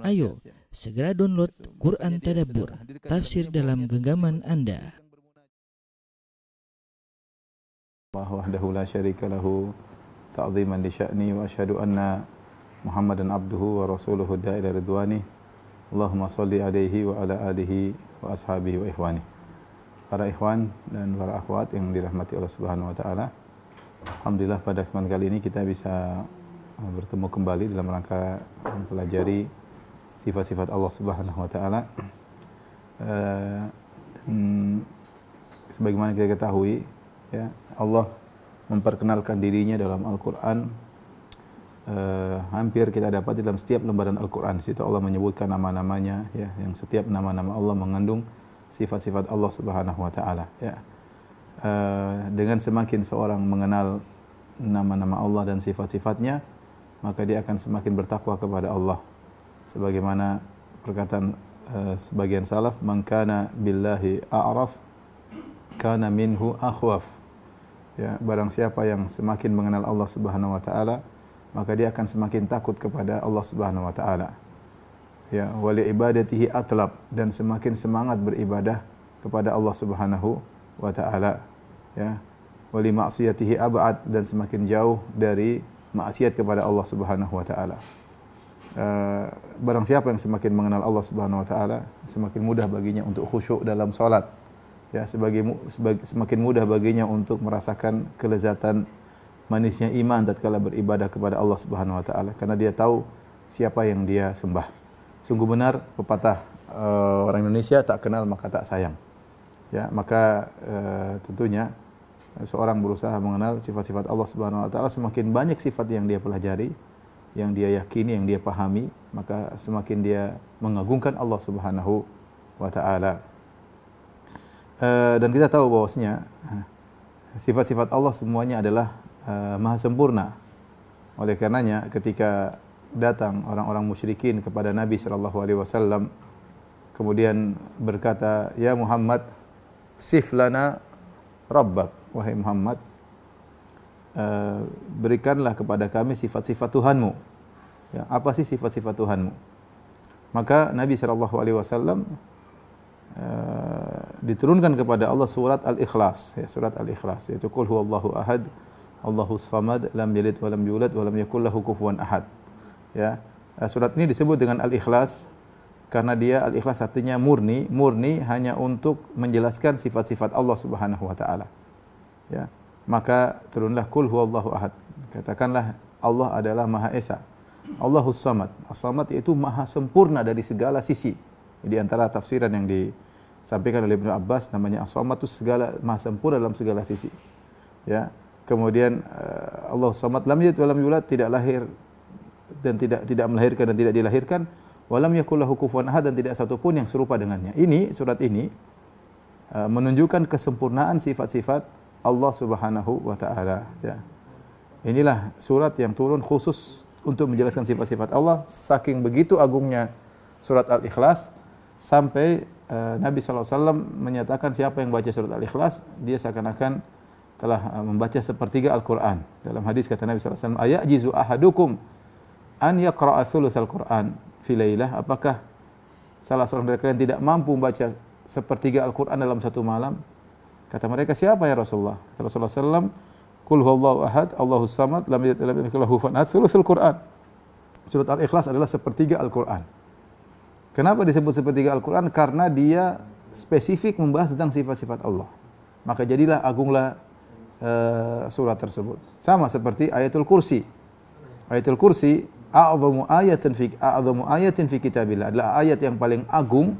Ayo, segera download Quran Tadabbur, tafsir dalam genggaman Anda. Wahdahu la syarika lahu ta'ziman li sya'ni wa asyhadu anna Muhammadan abduhu wa rasuluhu da'ila ridwani. Allahumma salli alaihi wa ala alihi wa ashabihi wa ikhwani. Para ikhwan dan para akhwat yang dirahmati Allah Subhanahu wa taala. Alhamdulillah pada kesempatan kali ini kita bisa bertemu kembali dalam rangka mempelajari sifat-sifat Allah Subhanahu wa taala. Sebagaimana kita ketahui, ya, Allah memperkenalkan dirinya dalam Al-Qur'an. Hampir kita dapat dalam setiap lembaran Al-Qur'an. Situ Allah menyebutkan nama-namanya, ya, yang setiap nama-nama Allah mengandung sifat-sifat Allah Subhanahu wa taala, ya. Dengan semakin seorang mengenal nama-nama Allah dan sifat-sifatnya, maka dia akan semakin bertakwa kepada Allah. Sebagaimana perkataan sebagian salaf, man kana billahi a'raf kana minhu akhwaf. Ya, barang siapa yang semakin mengenal Allah Subhanahu wa taala, maka dia akan semakin takut kepada Allah Subhanahu wa taala. Ya, wali ibadatihi atlab, dan semakin semangat beribadah kepada Allah Subhanahu wa taala. Ya, wali ma'siyatihi ab'ad, dan semakin jauh dari maksiat kepada Allah Subhanahu wa taala. Barang siapa yang semakin mengenal Allah Subhanahu wa taala, semakin mudah baginya untuk khusyuk dalam salat. Ya, semakin mudah baginya untuk merasakan kelezatan manisnya iman tatkala beribadah kepada Allah Subhanahu wa taala, karena dia tahu siapa yang dia sembah. Sungguh benar pepatah orang Indonesia, tak kenal maka tak sayang. Ya, maka tentunya seorang berusaha mengenal sifat-sifat Allah Subhanahu wa taala, semakin banyak sifat yang dia pelajari, yang dia yakini, yang dia pahami, maka semakin dia mengagungkan Allah Subhanahu wa taala. Dan kita tahu bahwasanya sifat-sifat Allah semuanya adalah maha sempurna. Oleh karenanya ketika datang orang-orang musyrikin kepada Nabi sallallahu alaihi wasallam, kemudian berkata, "Ya Muhammad, sif lana rabbak." Wahai Muhammad, berikanlah kepada kami sifat-sifat Tuhanmu. Ya, apa sih sifat-sifat Tuhanmu? Maka Nabi sallallahu alaihi wasallam diturunkan kepada Allah surat Al-Ikhlas, ya, surat Al-Ikhlas, yaitu qul huwallahu ahad, Allahus samad, lam yalid wa lam yulad wa lam yakul lahu kufuwan ahad. Ya, surat ini disebut dengan Al-Ikhlas karena dia Al-Ikhlas artinya murni, murni hanya untuk menjelaskan sifat-sifat Allah Subhanahu wa taala. Ya, maka turunlah qul huwallahu ahad. Katakanlah Allah adalah Maha Esa. Allahus samad. As-samad yaitu maha sempurna dari segala sisi. Di antara tafsiran yang disampaikan oleh Ibnu Abbas, namanya as-samad itu segala maha sempurna dalam segala sisi. Ya. Kemudian Allahus samad, lam yalid wa lam yulad, tidak lahir dan tidak melahirkan dan tidak dilahirkan, wa lam yakul lahu kufuwan ahad, dan tidak satu pun yang serupa dengannya. Ini surat ini menunjukkan kesempurnaan sifat-sifat Allah Subhanahu wa taala, ya. Inilah surat yang turun khusus untuk menjelaskan sifat-sifat Allah. Saking begitu agungnya surat Al-Ikhlas sampai Nabi sallallahu alaihi wasallam menyatakan siapa yang baca surat Al-Ikhlas, dia seakan-akan telah membaca sepertiga Al-Qur'an. Dalam hadis kata Nabi sallallahu alaihi wasallam, "Ayajizu ahadukum an yaqra'a thulutsal Qur'an fi lailah?" Apakah salah seorang dari kalian tidak mampu membaca sepertiga Al-Qur'an dalam satu malam? Kata mereka, siapa ya Rasulullah? Kata Rasulullah sallallahu, "Qul huwallahu ahad, Allahus samad, lam yalid wa lam yakul lahu kufuwan ahad, thulutsul Qur'an." Surat Al-Ikhlas adalah sepertiga Al-Qur'an. Kenapa disebut sepertiga Al-Qur'an? Karena dia spesifik membahas tentang sifat-sifat Allah. Maka jadilah agunglah surat tersebut. Sama seperti Ayatul Kursi. Ayatul Kursi a'dhamu ayatin fi kitabillah, adalah ayat yang paling agung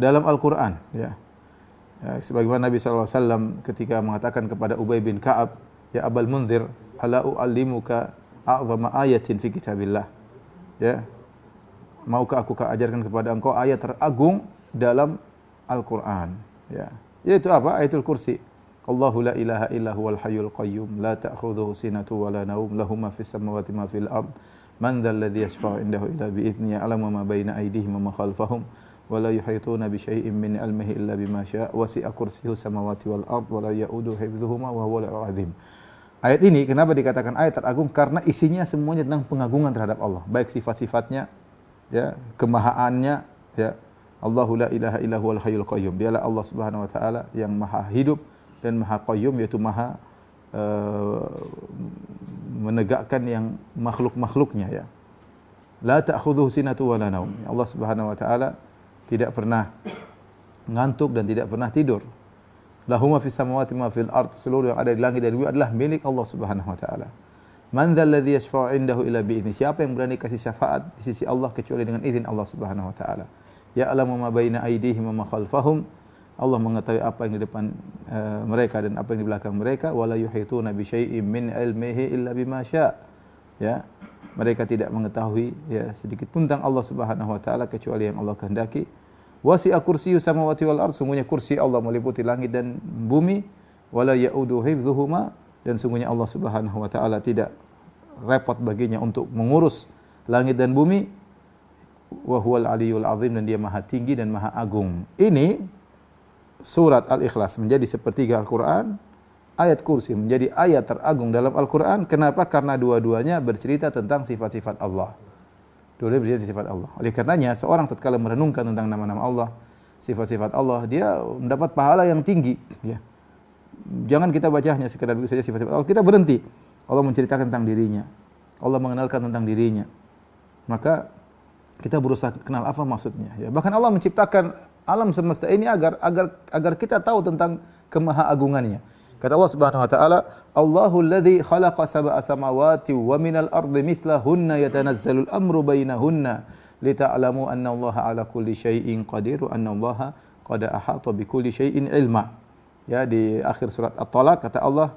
dalam Al-Qur'an, ya. Sebagaimana Nabi sallallahu alaihi wasallam ketika mengatakan kepada Ubay bin Ka'ab, "Ya Abul Munzir, ala u'allimuka a'dhama ayatin fi kitabillah." Ya. Maukah aku ajarkan kepada engkau ayat teragung dalam Al-Qur'an, ya. Yaitu apa? Ayatul Kursi. Allahu la ilaha illa huwal hayyul qayyum, la ta'khudhuhu sinatun wa la nawm, lahu ma fis samawati ma fil ard, man dzal ladzi yashfa'u indahu illa bi idzni, ya'lamu ma baina aydihim wa ma khalfahum, wa la yuhituna bi syai'in min ilmihi illa bima syaa', wasi'a kursiyyuhu samawati wal ard, wa la ya'uduhu hifdhuhuma wa huwal 'aliyyul 'azim. Ayat ini kenapa dikatakan ayat teragung? Karena isinya semuanya tentang pengagungan terhadap Allah, baik sifat-sifatnya, ya, kemahaannya, ya. Allahu la ilaha illa huwal hayyul qayyum. Dialah Allah Subhanahu wa taala yang maha hidup dan maha qayyum, yaitu maha menegakkan yang makhluk-makhluknya, ya. La ta'khudhuhu sinatu wa la naum. Allah Subhanahu wa taala tidak pernah ngantuk dan tidak pernah tidur. Lahu ma fis samawati ma fil ard. Seluruh yang ada di langit dan bumi adalah milik Allah Subhanahu wa taala. Man dzal ladzi yashfa'u 'indahu illa bi idzni. Siapa yang berani kasih syafaat di sisi Allah kecuali dengan izin Allah Subhanahu wa taala. Ya'lamu ma baina aydihim wa ma khalfahum. Allah mengetahui apa yang di depan mereka dan apa yang di belakang mereka. Wala yuhituna bi syai'in min ilmihi illa bima syaa'. Ya. Mereka tidak mengetahui, ya, sedikit pun tentang Allah Subhanahu wa taala kecuali yang Allah kehendaki. Wasi'a kursiyyu samawati wal ard. Sungguhnya kursi Allah meliputi langit dan bumi. Wala ya'udu hifdzuhuma. Dan sungguhnya Allah Subhanahu wa taala tidak repot baginya untuk mengurus langit dan bumi. Wa huwal aliyyul azim. Dan dia maha tinggi dan maha agung. Ini surat Al-Ikhlas menjadi sepertiga Al-Qur'an. Ayat kursi menjadi ayat teragung dalam Al-Qur'an. Kenapa? Karena dua-duanya bercerita tentang sifat-sifat Allah. Dua-duanya bercerita sifat Allah. Oleh karenanya seorang tatkala merenungkan tentang nama-nama Allah, sifat-sifat Allah, dia mendapat pahala yang tinggi, ya. Jangan kita baca hanya sekedar begitu saja sifat-sifat Allah, kita berhenti. Allah menceritakan tentang dirinya. Allah mengenalkan tentang dirinya. Maka kita berusaha kenal apa maksudnya, ya. Bahkan Allah menciptakan alam semesta ini agar kita tahu tentang kemahaagungannya. Kata Allah Subhanahu wa taala, Allahul ladzi khalaqa sab'a samawati wa minal ardi mithlahunna yatanazzalul amru bainahunna lita'lamu anna Allaha 'ala kulli syai'in qadir wa anna Allaha qad ahata bi kulli syai'in ilma. Ya, di akhir surat At-Talaq kata Allah,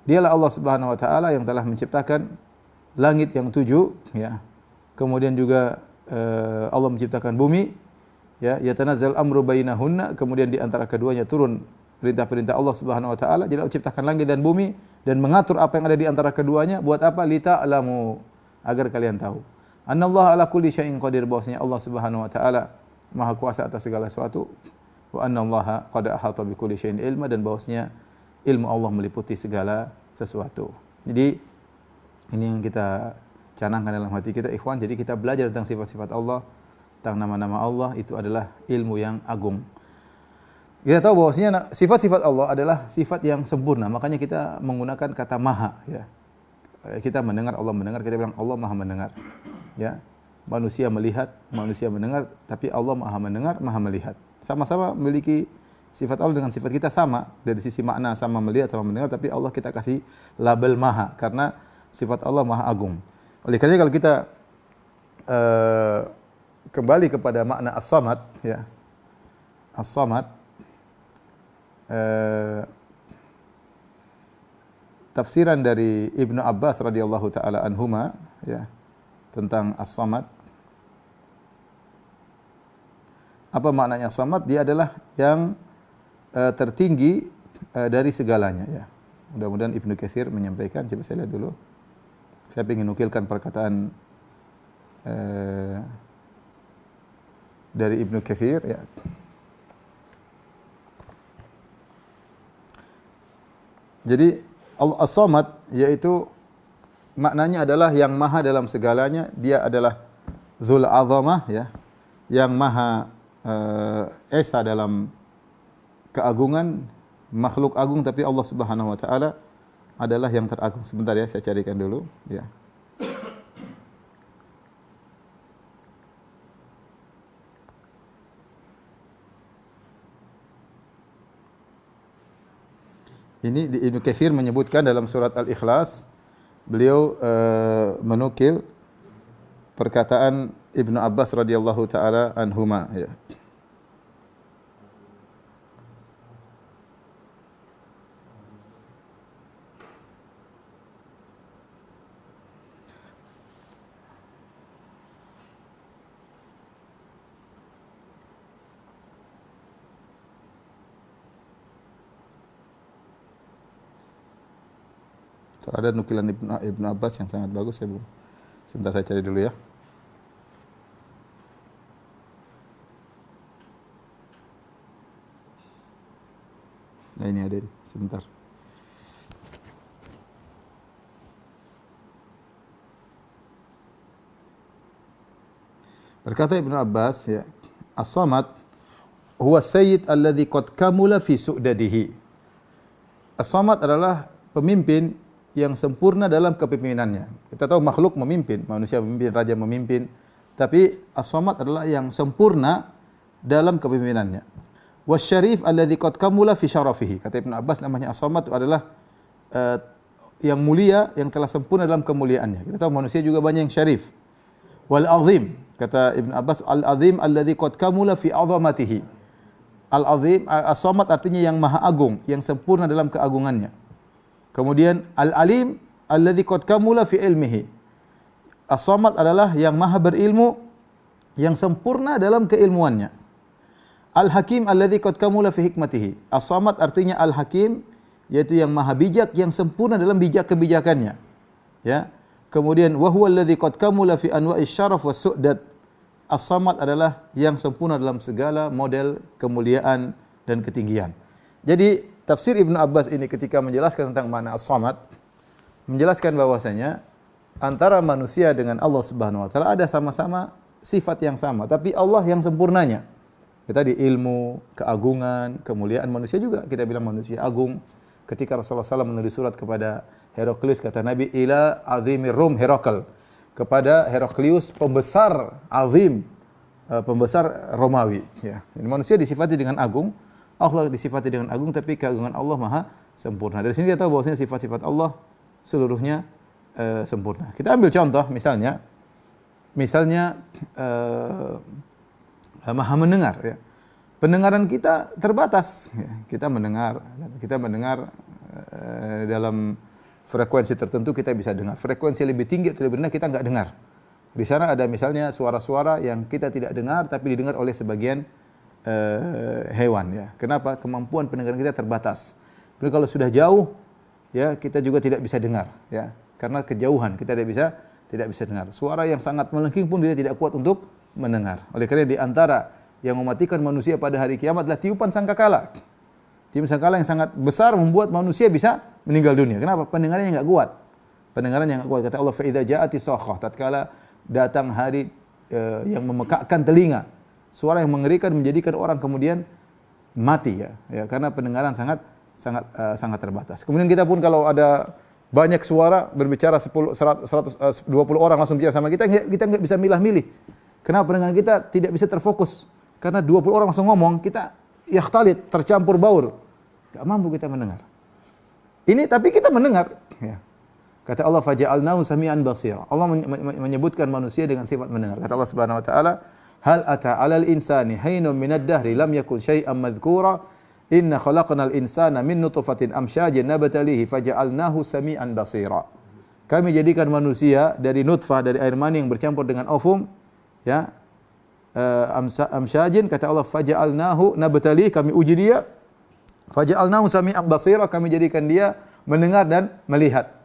dialah Allah Subhanahu wa taala yang telah menciptakan langit yang 7, ya. Kemudian juga Allah menciptakan bumi, ya, yatanazzal amru bainahunna, kemudian di antara keduanya turun perintah-perintah Allah Subhanahu wa taala. Jadi Allah ciptakan langit dan bumi dan mengatur apa yang ada di antara keduanya buat apa? Lita'lamu, agar kalian tahu. Annallaha 'ala kulli syai'in qadir, bahwasanya Allah Subhanahu wa taala maha kuasa atas segala sesuatu. Wa annallaha qad ahata bi kulli syai'in ilma, dan bahwasanya ilmu Allah meliputi segala sesuatu. Jadi ini yang kita canangkan dalam hati kita, ikhwan. Jadi kita belajar tentang sifat-sifat Allah, tentang nama-nama Allah, itu adalah ilmu yang agung. Kita tahu bahwasanya sifat-sifat Allah adalah sifat yang sempurna. Makanya kita menggunakan kata maha, ya. Kita mendengar, Allah mendengar, kita bilang Allah maha mendengar. Ya. Manusia melihat, manusia mendengar, tapi Allah maha mendengar, maha melihat. Sama-sama memiliki sifat Allah dengan sifat kita sama. Dari sisi makna sama melihat, sama mendengar, tapi Allah kita kasih label maha karena sifat Allah maha agung. Oleh karena kalau kita kembali kepada makna as-samad, ya. As-samad, tafsiran dari Ibnu Abbas radhiyallahu taala anhuma, ya, tentang as-samad. Apa maknanya as-samad? Dia adalah yang tertinggi dari segalanya, ya. Mudah-mudahan Ibnu Katsir menyampaikan. Coba saya lihat dulu. Saya ingin nukilkan perkataan dari Ibnu Katsir, ya. Jadi As-Samad yaitu maknanya adalah yang maha dalam segalanya. Dia adalah Dzul Azamah, ya, yang maha esa dalam keagungan, makhluk agung, tapi Allah Subhanahu wa taala adalah yang teragung. Sebentar ya, saya carikan dulu, ya. Ini Ibnu Katsir menyebutkan dalam surat Al-Ikhlas, beliau menukil perkataan Ibnu Abbas radhiyallahu taala anhuma, ya. Ada nukilan Ibnu Abbas yang sangat bagus, ya, Bu. Sebentar saya cari dulu, ya. Nah, ini ada, sebentar. Berkata Ibnu Abbas, ya, As-Samad huwa sayyid alladhi qad kamula fi su'dadihi. As-Samad adalah pemimpin yang sempurna dalam kepemimpinannya. Kita tahu makhluk memimpin, manusia memimpin, raja memimpin, tapi As-Samad adalah yang sempurna dalam kepemimpinannya. Wasyarif alladzi qad kamula fi syarafihi. Kata Ibnu Abbas, namanya As-Samad itu adalah yang mulia, yang telah sempurna dalam kemuliaannya. Kita tahu manusia juga banyak yang syarif. Wal azim, kata Ibnu Abbas, al azim alladzi qad kamula fi azamatihi. Al azim, As-Samad artinya yang maha agung, yang sempurna dalam keagungannya. Kemudian al-alim alladzi qad kamula fi ilmihi. As-Samad adalah yang maha berilmu, yang sempurna dalam keilmuannya. Al-Hakim alladzi qad kamula fi hikmatihi. As-Samad artinya Al-Hakim, yaitu yang maha bijak, yang sempurna dalam bijak kebijakannya. Ya. Kemudian wa huwa alladzi qad kamula fi anwa'is syaraf was su'dad. As-Samad adalah yang sempurna dalam segala model kemuliaan dan ketinggian. Jadi tafsir Ibnu Abbas ini ketika menjelaskan tentang makna As-Samad, menjelaskan bahwasanya antara manusia dengan Allah Subhanahu wa taala ada sama-sama sifat yang sama, tapi Allah yang sempurnanya. Tadi ilmu, keagungan, kemuliaan manusia juga kita bilang manusia agung. Ketika Rasulullah SAW menulis surat kepada Heraklius, kata Nabi, ila azimir Rum Herakl, kepada Heraklius pembesar azim, pembesar Romawi. Ya. Jadi manusia disifati dengan agung, Allah disifati dengan agung, tapi keagungan Allah maha sempurna. Dari sini kita tahu bahwasanya sifat-sifat Allah seluruhnya sempurna. Kita ambil contoh, misalnya maha mendengar. Ya. Pendengaran kita terbatas. Ya. Kita mendengar dalam frekuensi tertentu kita bisa dengar. Frekuensi lebih tinggi atau lebih rendah kita enggak dengar. Di sana ada misalnya suara-suara yang kita tidak dengar tapi didengar oleh sebagian hewan. Ya. Kenapa? Kemampuan pendengaran kita terbatas. Tapi kalau sudah jauh, ya kita juga tidak bisa dengar. Ya. Karena kejauhan kita tidak bisa dengar. Suara yang sangat melengking pun dia tidak kuat untuk mendengar. Oleh karena di antara yang mematikan manusia pada hari kiamat adalah tiupan sangkakala. Tiupan sangkakala yang sangat besar membuat manusia bisa meninggal dunia. Kenapa? Pendengarannya enggak kuat. Pendengarannya enggak kuat. Kata Allah, fa idza ja'ati sakhah, tatkala datang hari yang memekakkan telinga, suara yang mengerikan menjadikan orang kemudian mati ya. Ya, karena pendengaran sangat terbatas. Kemudian kita pun kalau ada banyak suara berbicara 10, 100, 120 orang langsung bicara sama kita enggak bisa milah-milih. Kenapa pendengaran kita tidak bisa terfokus? Karena 20 orang langsung ngomong, kita yakhtalit, tercampur baur. Enggak mampu kita mendengar. Ini tapi kita mendengar. Ya. Kata Allah, faja'alnahu sami'an basira. Allah menyebutkan manusia dengan sifat mendengar. Kata Allah Subhanahu wa taala, hal ata 'alal insani hainun minad dahri lam yakun syai'an madhkura. Inna khalaqnal insana min nutfatin amsyajin nabtalihi faja'alnahu sami'an basira. Kami jadikan manusia dari nutfah, dari air mani yang bercampur dengan ovum, ya. Amsyajin, kata Allah, faja'alnahu nabtalihi, kami uji dia. Faja'alnahu sami'an basira, kami jadikan dia mendengar dan melihat.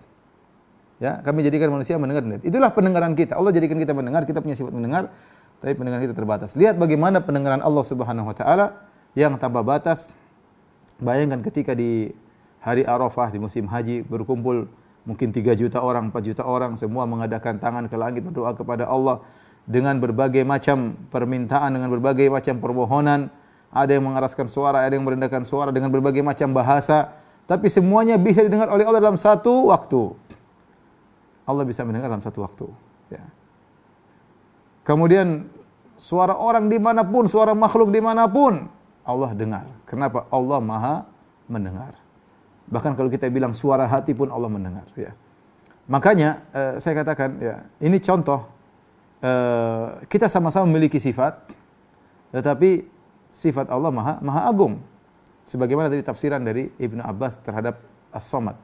Ya, kami jadikan manusia mendengar dan melihat. Itulah pendengaran kita. Allah jadikan kita mendengar, kita punya sifat mendengar, tapi pendengaran kita terbatas. Lihat bagaimana pendengaran Allah Subhanahu wa taala yang tanpa batas. Bayangkan ketika di hari Arafah di musim haji berkumpul mungkin 3 juta orang, 4 juta orang, semua mengadakan tangan ke langit berdoa kepada Allah dengan berbagai macam permintaan, dengan berbagai macam permohonan. Ada yang mengeraskan suara, ada yang merendahkan suara dengan berbagai macam bahasa, tapi semuanya bisa didengar oleh Allah dalam satu waktu. Allah bisa mendengar dalam satu waktu. Ya. Kemudian suara orang dimanapun, suara makhluk dimanapun, Allah dengar. Kenapa? Allah maha mendengar. Bahkan kalau kita bilang suara hati pun Allah mendengar. Ya. Makanya saya katakan, ya, ini contoh kita sama-sama memiliki sifat, tetapi sifat Allah maha agung. Sebagaimana tadi tafsiran dari Ibnu Abbas terhadap As-Samad.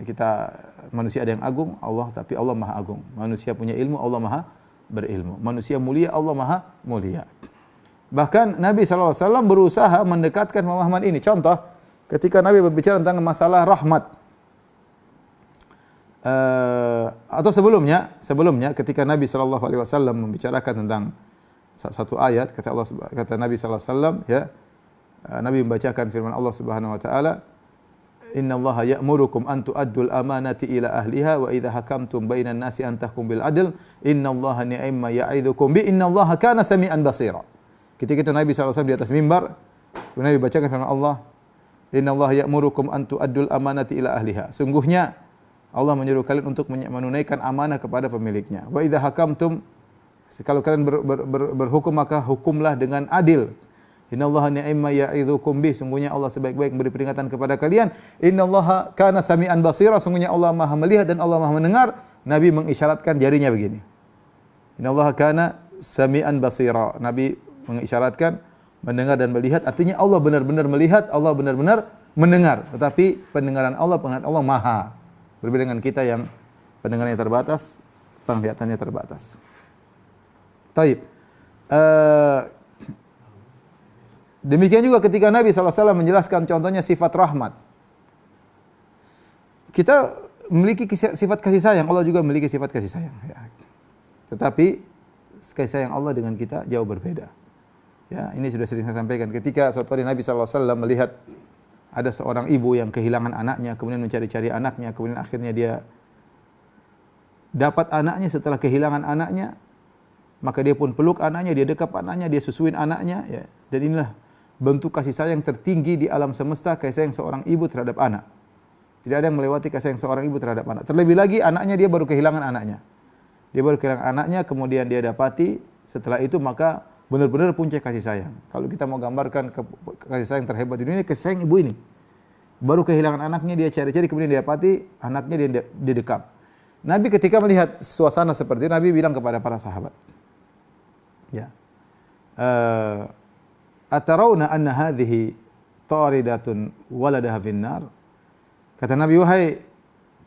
Kita manusia ada yang agung, Allah, tapi Allah maha agung. Manusia punya ilmu, Allah maha berilmu. Manusia mulia, Allah maha mulia. Bahkan Nabi SAW berusaha mendekatkan pemahaman ini. Contoh, ketika Nabi berbicara tentang masalah rahmat. Atau sebelumnya ketika Nabi SAW membicarakan tentang satu ayat, kata Nabi SAW, ya, Nabi membacakan firman Allah Subhanahu wa taala, innallaha ya'murukum an tu'addul amanati ila ahliha wa idza hakamtum bainan nasi an tahkum bil adl innallaha ni'ma ya'idzukum bi innallaha kana sami'an basira. Ketika itu Nabi SAW di atas mimbar, Nabi bacakan firman Allah, innallaha ya'murukum an tu'addul amanati ila ahliha. Sungguhnya Allah menyuruh kalian untuk menunaikan amanah kepada pemiliknya. Wa idza hakamtum, kalau kalian berhukum maka hukumlah dengan adil. Innallaha ni'ma ya'idzukum bih, sungguhnya Allah sebaik-baik memberi peringatan kepada kalian. Innallaha kana sami'an basira, sungguhnya Allah Maha melihat dan Allah Maha mendengar. Nabi mengisyaratkan jarinya begini. Innallaha kana sami'an basira. Nabi mengisyaratkan mendengar dan melihat, artinya Allah benar-benar melihat, Allah benar-benar mendengar. Tetapi pendengaran Allah, penglihatan Allah Maha. Berbeda dengan kita yang pendengarannya terbatas, penglihatannya terbatas. Taib. Demikian juga ketika Nabi SAW menjelaskan contohnya sifat rahmat. Kita memiliki sifat kasih sayang, Allah juga memiliki sifat kasih sayang. Ya. Tetapi kasih sayang Allah dengan kita jauh berbeda. Ya, ini sudah sering saya sampaikan. Ketika suatu hari Nabi SAW melihat ada seorang ibu yang kehilangan anaknya, kemudian mencari-cari anaknya, kemudian akhirnya dia dapat anaknya setelah kehilangan anaknya, maka dia pun peluk anaknya, dia dekap anaknya, dia susuin anaknya. Ya. Dan inilah bentuk kasih sayang tertinggi di alam semesta, kasih sayang seorang ibu terhadap anak. Tidak ada yang melewati kasih sayang seorang ibu terhadap anak. Terlebih lagi anaknya, dia baru kehilangan anaknya. Dia baru kehilangan anaknya, kemudian dia dapati, setelah itu maka benar-benar puncak kasih sayang. Kalau kita mau gambarkan kasih sayang terhebat di dunia, kasih sayang ibu ini. Baru kehilangan anaknya, dia cari-cari, kemudian dia dapati, anaknya dia dekap. Nabi ketika melihat suasana seperti itu, Nabi bilang kepada para sahabat, ya, atarawna anna hadhihi taridatun waladaha finnar. Kata Nabi, wahai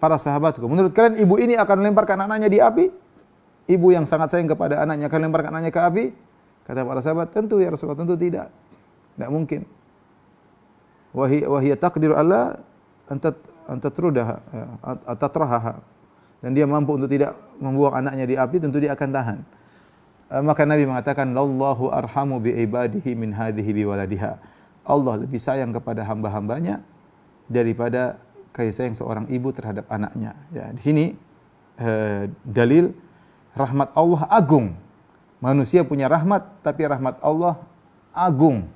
para sahabatku, menurut kalian ibu ini akan melemparkan anaknya di api? Ibu yang sangat sayang kepada anaknya akan melemparkan anaknya ke api? Kata para sahabat, tentu ya Rasulullah, tentu tidak. Tidak mungkin. Wahiya taqdiru alla antatrudaha atatrahaha. Dan dia mampu untuk tidak membuang anaknya di api, tentu dia akan tahan. Maka Nabi mengatakan, lallahu arhamu bi ibadihi min hadhihi bi waladiha. Allah lebih sayang kepada hamba-hambanya daripada kasih sayang seorang ibu terhadap anaknya. Ya, di sini dalil rahmat Allah agung. Manusia punya rahmat, tapi rahmat Allah agung.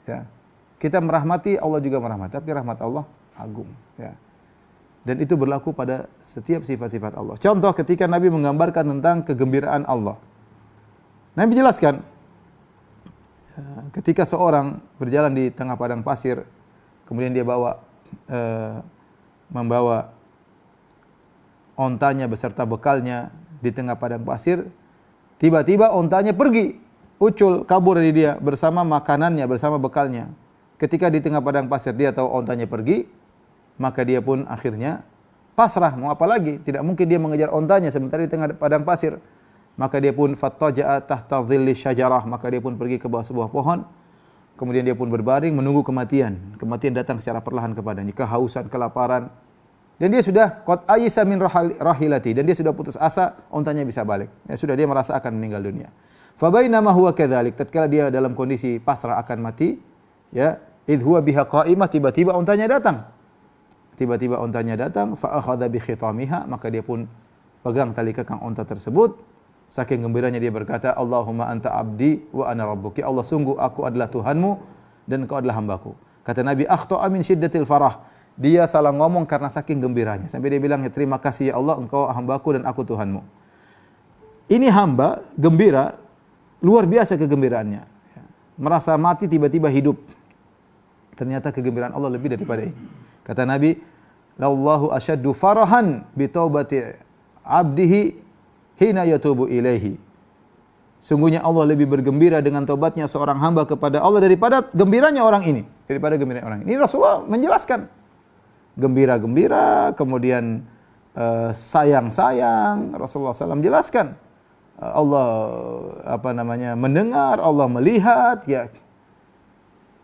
Ya. Kita merahmati, Allah juga merahmati, tapi rahmat Allah agung. Ya. Dan itu berlaku pada setiap sifat-sifat Allah. Contoh ketika Nabi menggambarkan tentang kegembiraan Allah. Nabi jelaskan, ketika seorang berjalan di tengah padang pasir, kemudian dia membawa ontanya beserta bekalnya di tengah padang pasir, tiba-tiba ontanya pergi, ucul, kabur dari dia bersama makanannya, bersama bekalnya. Ketika di tengah padang pasir dia tahu ontanya pergi, maka dia pun akhirnya pasrah, mau apa lagi? Tidak mungkin dia mengejar ontanya sementara di tengah padang pasir. Maka dia pun fattaja'a tahta dhilli syajarah, maka dia pun pergi ke bawah sebuah pohon. Kemudian dia pun berbaring menunggu kematian. Kematian datang secara perlahan kepadanya, kehausan, kelaparan. Dan dia sudah qad ayisa min rahilati, dan dia sudah putus asa ontanya bisa balik. Ya sudah, dia merasa akan meninggal dunia. Fa bainama huwa kadzalik, tatkala dia dalam kondisi pasrah akan mati, ya, idh huwa biha qa'imah, tiba-tiba ontanya datang. Tiba-tiba ontanya datang, fa akhadha bi khitamiha, maka dia pun pegang tali kekang onta tersebut. Saking gembiranya dia berkata, Allahumma anta abdi wa ana rabbuki. Allah, sungguh aku adalah Tuhanmu dan engkau adalah hambaku. Kata Nabi, akhta'a min syiddatil farah. Dia salah ngomong karena saking gembiranya. Sampai dia bilang, terima kasih ya Allah, engkau hambaku dan aku Tuhanmu. Ini hamba gembira, luar biasa kegembiraannya. Merasa mati tiba-tiba hidup. Ternyata kegembiraan Allah lebih daripada ini. Kata Nabi, Lallahu asyaddu farahan bi taubati abdihi hina yatubu ilaihi. Sungguhnya Allah lebih bergembira dengan taubatnya seorang hamba kepada Allah daripada gembiranya orang ini. Daripada gembiranya orang ini. Ini Rasulullah menjelaskan. Gembira-gembira, kemudian sayang-sayang. Rasulullah SAW jelaskan. Allah mendengar, Allah melihat. Ya.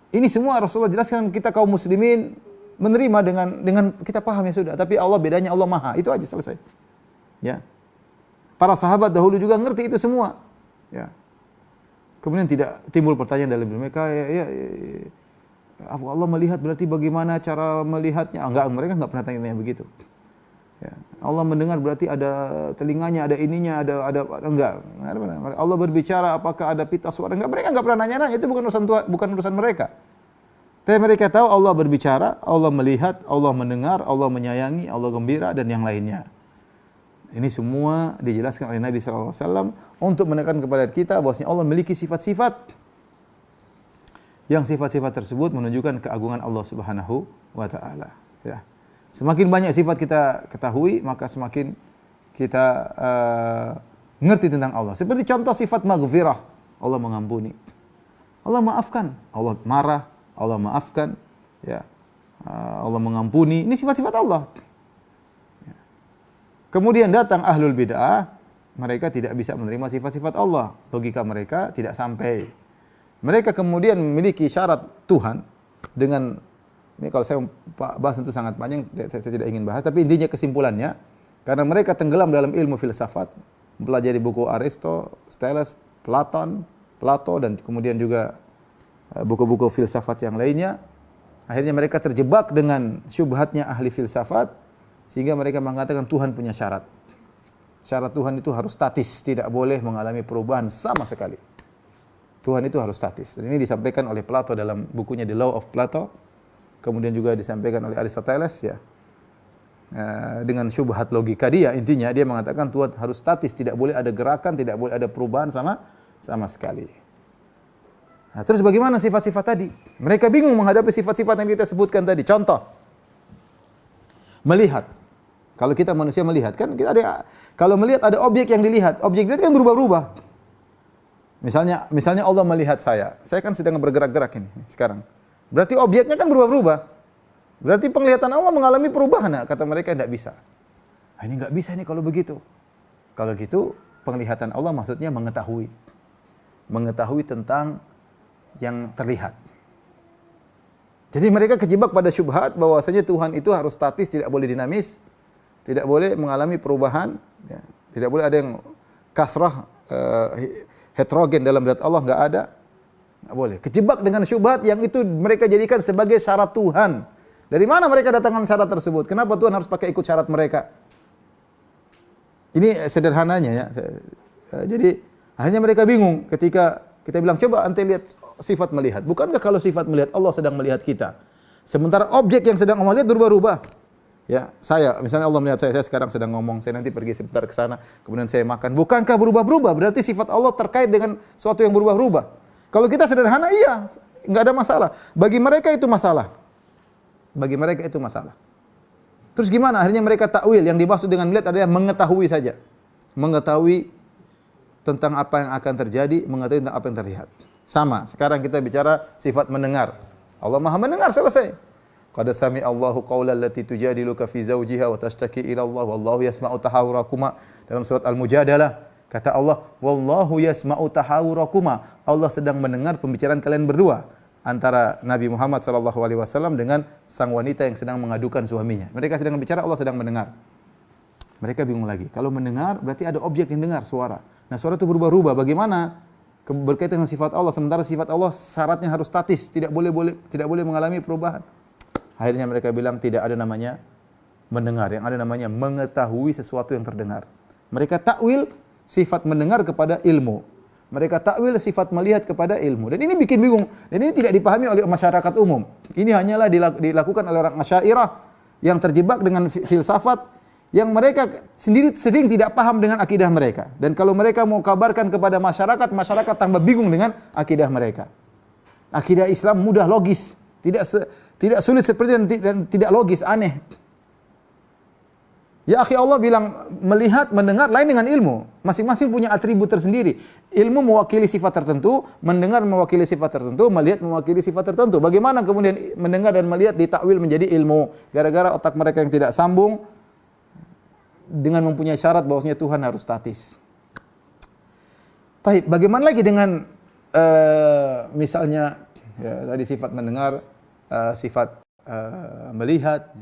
Ini semua Rasulullah jelaskan, kita kaum muslimin menerima dengan kita paham ya sudah. Tapi Allah bedanya, Allah Maha. Itu aja, selesai. Ya. Para sahabat dahulu juga ngerti itu semua. Ya. Kemudian tidak timbul pertanyaan dalam diri mereka, Allah melihat berarti bagaimana cara melihatnya? Enggak, mereka enggak pernah tanya begitu. Ya. Allah mendengar berarti ada telinganya, ada ininya, ada enggak. Allah berbicara apakah ada pita suara? Enggak, mereka enggak pernah nanya-nanya, itu bukan urusan Tuhan, bukan urusan mereka. Tapi mereka tahu Allah berbicara, Allah melihat, Allah mendengar, Allah menyayangi, Allah gembira dan yang lainnya. Ini semua dijelaskan oleh Nabi sallallahu alaihi wasallam untuk menekan kepada kita bahwasanya Allah memiliki sifat-sifat yang sifat-sifat tersebut menunjukkan keagungan Allah Subhanahu wa taala, ya. Semakin banyak sifat kita ketahui, maka semakin kita ngerti tentang Allah. Seperti contoh sifat maghfirah, Allah mengampuni. Allah maafkan, Allah marah, Allah maafkan, ya. Allah mengampuni. Ini sifat-sifat Allah. Ya. Kemudian datang ahlul bid'ah, mereka tidak bisa menerima sifat-sifat Allah. Logika mereka tidak sampai. Mereka kemudian memiliki syarat Tuhan dengan, ini kalau saya bahas itu sangat panjang, saya tidak ingin bahas, tapi intinya kesimpulannya, karena mereka tenggelam dalam ilmu filsafat, mempelajari buku Aristoteles, Plato, dan kemudian juga buku-buku filsafat yang lainnya, akhirnya mereka terjebak dengan syubhatnya ahli filsafat, sehingga mereka mengatakan Tuhan punya syarat. Syarat Tuhan itu harus statis, tidak boleh mengalami perubahan sama sekali. Tuhan itu harus statis. Dan ini disampaikan oleh Plato dalam bukunya The Law of Plato. Kemudian juga disampaikan oleh Aristoteles, ya. Dengan syubhat logika dia, intinya dia mengatakan Tuhan harus statis, tidak boleh ada gerakan, tidak boleh ada perubahan sama sekali. Nah, terus bagaimana sifat-sifat tadi? Mereka bingung menghadapi sifat-sifat yang kita sebutkan tadi. Contoh, melihat. Kalau kita manusia melihat, kan kita ada, kalau melihat ada objek yang dilihat, objek itu kan berubah-ubah. Misalnya Allah melihat saya kan sedang bergerak-gerak ini sekarang. Berarti objeknya kan berubah-ubah. Berarti penglihatan Allah mengalami perubahan. Nah, kata mereka tidak bisa. Nah, ini nggak bisa nih kalau begitu. Kalau gitu penglihatan Allah maksudnya mengetahui tentang yang terlihat. Jadi mereka kejebak pada syubhat bahwasanya Tuhan itu harus statis, tidak boleh dinamis, tidak boleh mengalami perubahan, ya. Tidak boleh ada yang kasrah, heterogen dalam zat Allah, enggak ada. Enggak boleh. Kejebak dengan syubhat yang itu mereka jadikan sebagai syarat Tuhan. Dari mana mereka datangkan syarat tersebut? Kenapa Tuhan harus pakai ikut syarat mereka? Ini sederhananya, ya. Jadi akhirnya mereka bingung ketika kita bilang, coba ente lihat sifat melihat. Bukankah kalau sifat melihat Allah sedang melihat kita? Sementara objek yang sedang Allah lihat berubah-ubah. Ya, misalnya Allah melihat saya sekarang sedang ngomong, saya nanti pergi sebentar ke sana, kemudian saya makan. Bukankah berubah-berubah? Berarti sifat Allah terkait dengan sesuatu yang berubah-ubah. Kalau kita sederhana, iya, enggak ada masalah. Bagi mereka itu masalah. Terus gimana? Akhirnya mereka takwil, yang dimaksud dengan melihat adalah mengetahui saja. Mengetahui tentang apa yang akan terjadi, mengetahui tentang apa yang terlihat. Sama, sekarang kita bicara sifat mendengar. Allah Maha mendengar, selesai. Qad sami Allahu qaulal lati tujadiluka fi zawjiha wa tashtaki ila Allah wallahu yasma'u tahawurakuma. Dalam surat Al-Mujadalah kata Allah, wallahu yasma'u tahawurakuma. Allah sedang mendengar pembicaraan kalian berdua, antara Nabi Muhammad sallallahu alaihi wasallam dengan sang wanita yang sedang mengadukan suaminya. Mereka sedang bicara, Allah sedang mendengar. Mereka bingung lagi. Kalau mendengar berarti ada objek yang dengar suara. Nah, suara itu berubah-ubah. Bagaimana berkaitan dengan sifat Allah, sementara sifat Allah syaratnya harus statis, tidak boleh mengalami perubahan. Akhirnya mereka bilang tidak ada namanya mendengar, yang ada namanya mengetahui sesuatu yang terdengar. Mereka takwil sifat mendengar kepada ilmu. Mereka takwil sifat melihat kepada ilmu. Dan ini bikin bingung. Dan ini tidak dipahami oleh masyarakat umum. Ini hanyalah dilakukan oleh orang Asy'ariyah yang terjebak dengan filsafat yang mereka sendiri sering tidak paham dengan akidah mereka. Dan kalau mereka mau kabarkan kepada masyarakat, masyarakat tambah bingung dengan akidah mereka. Akidah Islam mudah, logis, tidak sulit seperti dan tidak logis, aneh. Ya akhi, Allah bilang melihat, mendengar lain dengan ilmu. Masing-masing punya atribut tersendiri. Ilmu mewakili sifat tertentu, mendengar mewakili sifat tertentu, melihat mewakili sifat tertentu. Bagaimana kemudian mendengar dan melihat ditakwil menjadi ilmu? Gara-gara otak mereka yang tidak sambung dengan mempunyai syarat bahwasanya Tuhan harus statis. Baik, bagaimana lagi dengan misalnya ya, tadi sifat mendengar, sifat melihat,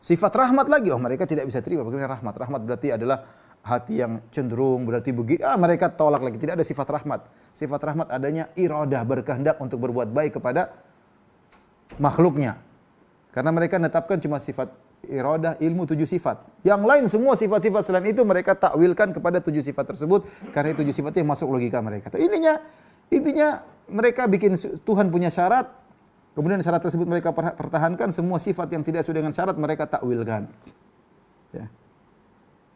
sifat rahmat lagi. Oh, mereka tidak bisa terima. Bagaimana rahmat? Rahmat berarti adalah hati yang cenderung, berarti begitu. Mereka tolak lagi. Tidak ada sifat rahmat. Sifat rahmat adanya iradah, berkehendak untuk berbuat baik kepada makhluknya. Karena mereka menetapkan cuma sifat iradah, ilmu, 7 sifat. Yang lain semua sifat-sifat selain itu mereka takwilkan kepada 7 sifat tersebut karena 7 sifat itu yang masuk logika mereka. Intinya mereka bikin Tuhan punya syarat, kemudian syarat tersebut mereka pertahankan, semua sifat yang tidak sesuai dengan syarat mereka takwilkan. Ya.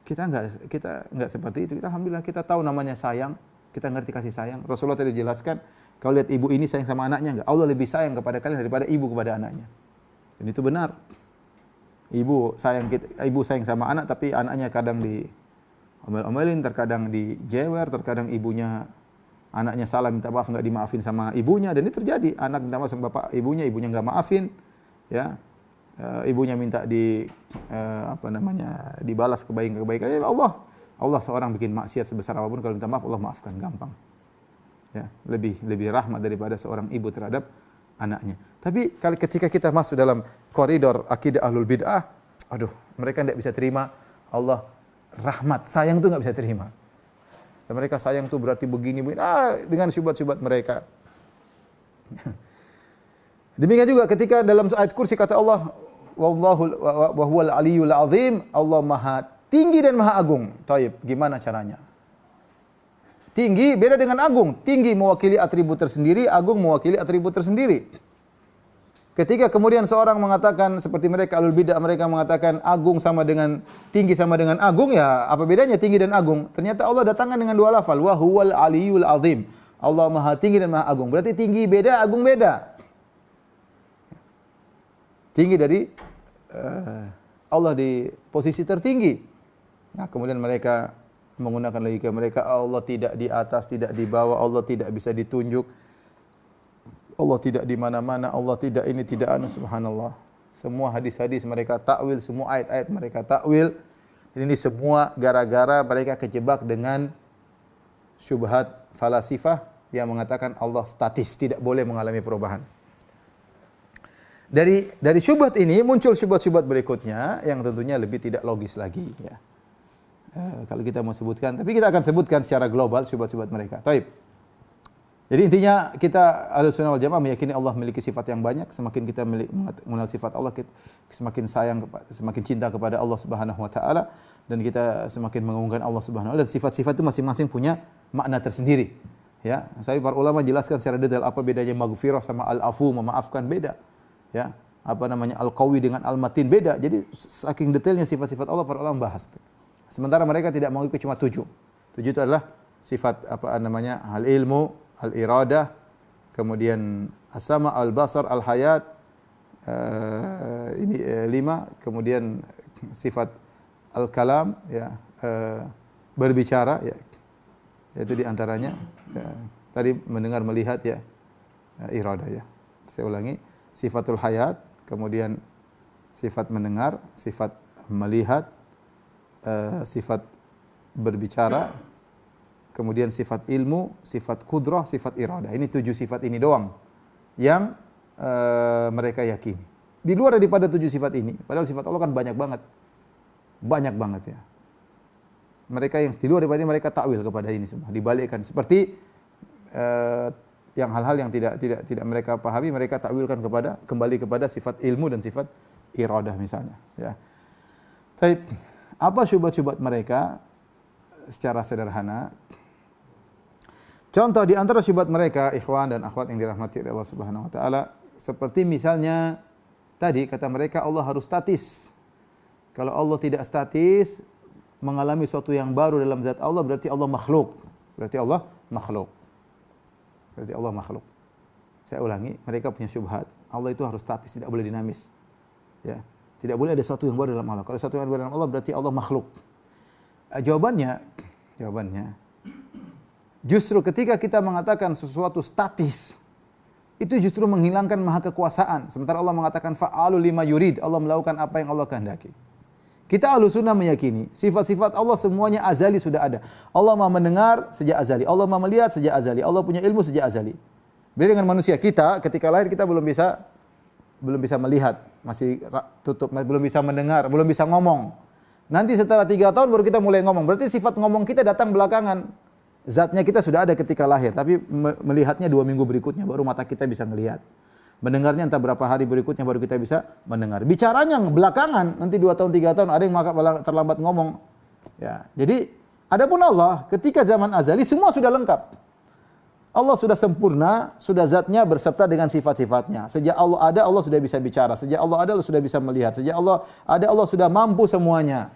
Kita enggak seperti itu. Kita alhamdulillah kita tahu namanya sayang, kita ngerti kasih sayang. Rasulullah tadi jelaskan, kalau lihat ibu ini sayang sama anaknya enggak? Allah lebih sayang kepada kalian daripada ibu kepada anaknya. Dan itu benar. Ibu sayang sama anak, tapi anaknya kadang omel-omelin, terkadang dijewer, terkadang anaknya salah minta maaf enggak dimaafin sama ibunya, dan ini terjadi. Anak minta maaf sama bapak ibunya enggak maafin, ya. Ibunya minta dibalas kebaikan. Allah seorang bikin maksiat sebesar apapun, kalau minta maaf Allah maafkan, gampang. Ya, lebih rahmat daripada seorang ibu terhadap anaknya. Tapi ketika kita masuk dalam koridor akidah ahlul bid'ah, mereka tidak bisa terima Allah rahmat, sayang itu enggak bisa terima. Dan mereka sayang itu berarti begini dengan syubhat-syubhat mereka. Demikian juga ketika dalam ayat kursi kata Allah, wa huwal aliyyul azim, Allah maha tinggi dan maha agung. Taib, gimana caranya? Tinggi beda dengan agung. Tinggi mewakili atribut tersendiri, agung mewakili atribut tersendiri. Ketika kemudian seorang mengatakan seperti mereka alul bidah, mereka mengatakan agung sama dengan tinggi sama dengan agung, ya apa bedanya tinggi dan agung? Ternyata Allah datangkan dengan 2 lafal, wa huwal aliyyul azim. Allah maha tinggi dan maha agung. Berarti tinggi beda, agung beda. Tinggi dari Allah di posisi tertinggi. Nah, kemudian mereka menggunakan logika mereka, Allah tidak di atas, tidak di bawah, Allah tidak bisa ditunjuk, Allah tidak di mana-mana, Allah tidak ini, tidak anu, subhanallah. Semua hadis-hadis mereka takwil, semua ayat-ayat mereka takwil. Dan ini semua gara-gara mereka kejebak dengan syubhat falasifah yang mengatakan Allah statis, tidak boleh mengalami perubahan. Dari syubhat ini muncul syubhat-syubhat berikutnya yang tentunya lebih tidak logis lagi, ya. Kalau kita mau sebutkan, tapi kita akan sebutkan secara global syubhat-syubhat mereka. Taib. Jadi intinya kita Ahlussunnah wal Jamaah meyakini Allah memiliki sifat yang banyak. Semakin kita mengenal sifat Allah, kita semakin semakin cinta kepada Allah Subhanahu wa taala, dan kita semakin mengagungkan Allah Subhanahu wa taala, dan sifat-sifat itu masing-masing punya makna tersendiri. Ya, saya para ulama jelaskan secara detail apa bedanya maghfirah sama al-afu, memaafkan, beda. Ya, al-qawi dengan al-matin beda. Jadi saking detailnya sifat-sifat Allah para ulama bahas. Sementara mereka tidak mengikuti cuma 7. 7 itu adalah sifat al-ilmu, al-iradah, kemudian as-sama, al-basar, al-hayat, ini 5, kemudian sifat al-kalam, ya, berbicara, ya. Itu di antaranya tadi mendengar, melihat, ya, iradah, ya. Saya ulangi, sifatul hayat, kemudian sifat mendengar, sifat melihat, sifat berbicara, kemudian sifat ilmu, sifat kudrah, sifat iradah. Ini 7 sifat ini doang yang mereka yakini. Di luar daripada 7 sifat ini, padahal sifat Allah kan banyak banget. Banyak banget, ya. Mereka yang di luar daripada ini mereka takwil kepada ini semua, dibalikkan. Seperti yang hal-hal yang tidak mereka pahami, mereka takwilkan kembali kepada sifat ilmu dan sifat iradah misalnya, ya. Baik. Apa syubhat-syubhat mereka secara sederhana? Contoh di antara syubhat mereka, ikhwan dan akhwat yang dirahmati oleh Allah Subhanahu wa taala, seperti misalnya tadi kata mereka Allah harus statis. Kalau Allah tidak statis, mengalami sesuatu yang baru dalam zat Allah, berarti Allah makhluk. Berarti Allah makhluk. Saya ulangi, mereka punya syubhat. Allah itu harus statis, tidak boleh dinamis. Ya. Tidak boleh ada sesuatu yang baru dalam Allah. Kalau sesuatu yang baru dalam Allah berarti Allah makhluk. Jawabannya justru ketika kita mengatakan sesuatu statis, itu justru menghilangkan maha kekuasaan. Sementara Allah mengatakan fa'alu lima yurid, Allah melakukan apa yang Allah kehendaki. Kita Ahlussunnah meyakini sifat-sifat Allah semuanya azali sudah ada. Allah Maha mendengar sejak azali, Allah Maha melihat sejak azali, Allah punya ilmu sejak azali. Beda dengan manusia, kita ketika lahir kita belum bisa melihat, masih tutup, belum bisa mendengar, belum bisa ngomong. Nanti setelah 3 tahun baru kita mulai ngomong. Berarti sifat ngomong kita datang belakangan. Zatnya kita sudah ada ketika lahir, tapi melihatnya 2 minggu berikutnya baru mata kita bisa melihat. Mendengarnya entah berapa hari berikutnya baru kita bisa mendengar. Bicaranya belakangan, nanti 2 tahun 3 tahun ada yang terlambat ngomong. Ya, jadi adapun Allah ketika zaman azali semua sudah lengkap. Allah sudah sempurna, sudah zatnya berserta dengan sifat-sifatnya. Sejak Allah ada, Allah sudah bisa bicara. Sejak Allah ada, Allah sudah bisa melihat. Sejak Allah ada, Allah sudah mampu semuanya.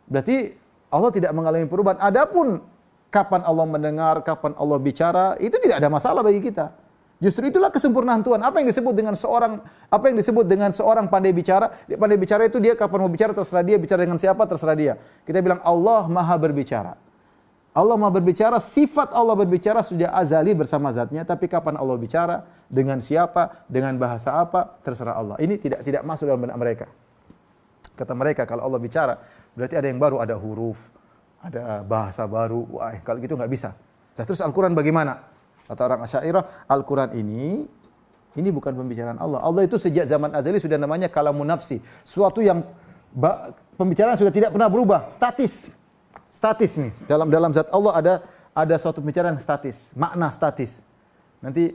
Berarti Allah tidak mengalami perubahan. Adapun kapan Allah mendengar, kapan Allah bicara, itu tidak ada masalah bagi kita. Justru itulah kesempurnaan Tuhan. Apa yang disebut dengan seorang pandai bicara? Pandai bicara itu dia kapan mau bicara terserah dia, bicara dengan siapa terserah dia. Kita bilang Allah Maha berbicara. Allah Maha berbicara, sifat Allah berbicara sudah azali bersama zatnya, tapi kapan Allah bicara, dengan siapa, dengan bahasa apa, terserah Allah. Ini tidak masuk dalam benak mereka. Kata mereka kalau Allah bicara, berarti ada yang baru, ada huruf, ada bahasa baru. Wah, kalau gitu nggak bisa. Nah, terus Al-Quran bagaimana? Kata orang Asy'ariyah, Al-Quran ini bukan pembicaraan Allah. Allah itu sejak zaman azali sudah namanya kalamun nafsi. Suatu yang pembicaraan sudah tidak pernah berubah, statis. Statis nih. Dalam zat Allah ada suatu pembicaraan statis, makna statis. Nanti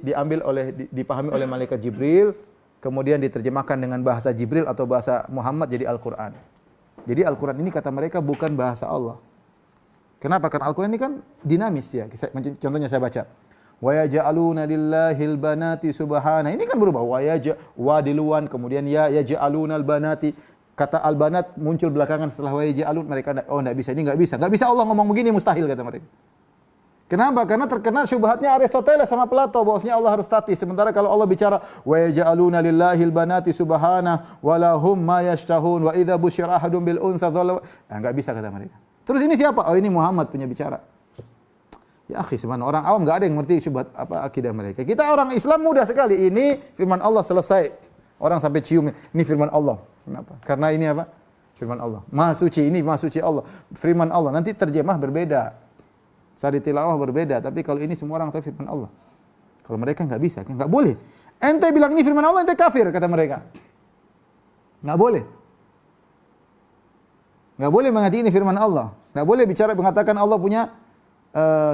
dipahami oleh malaikat Jibril, kemudian diterjemahkan dengan bahasa Jibril atau bahasa Muhammad jadi Al-Quran. Jadi Al-Quran ini kata mereka bukan bahasa Allah. Kenapa? Karena Al-Quran ini kan dinamis ya. Contohnya saya baca. Wa yaj'aluna lillahil banati subhana. Ini kan berubah. Wa diluan, kemudian yaj'aluna al-banati. Kata al-banat muncul belakangan setelah wa yaj'alun. Mereka enggak bisa. Ini enggak bisa. Enggak bisa Allah ngomong begini, mustahil kata mereka. Kenapa? Karena terkena syubhatnya Aristoteles sama Plato bahwasanya Allah harus statis. Sementara kalau Allah bicara wa yaj'aluna lillahil banati subhana wa lahum ma yashtahun wa idza busyira ahadun bil unsa dhalla. Enggak bisa kata mereka. Terus ini siapa? Oh, ini Muhammad punya bicara. Ya akhi, sebenarnya orang awam enggak ada yang ngerti syubhat apa akidah mereka. Kita orang Islam mudah sekali. Ini firman Allah selesai. Orang sampai cium, ini firman Allah. Kenapa? Karena ini apa? Firman Allah. Maha suci, ini maha suci Allah. Firman Allah. Nanti terjemah berbeda. Sari tilawah berbeda. Tapi kalau ini semua orang tahu firman Allah. Kalau mereka enggak bisa, enggak boleh. Ente bilang ini firman Allah, ente kafir kata mereka. Enggak boleh. Enggak boleh mengatakan ini firman Allah. Enggak boleh bicara mengatakan Allah punya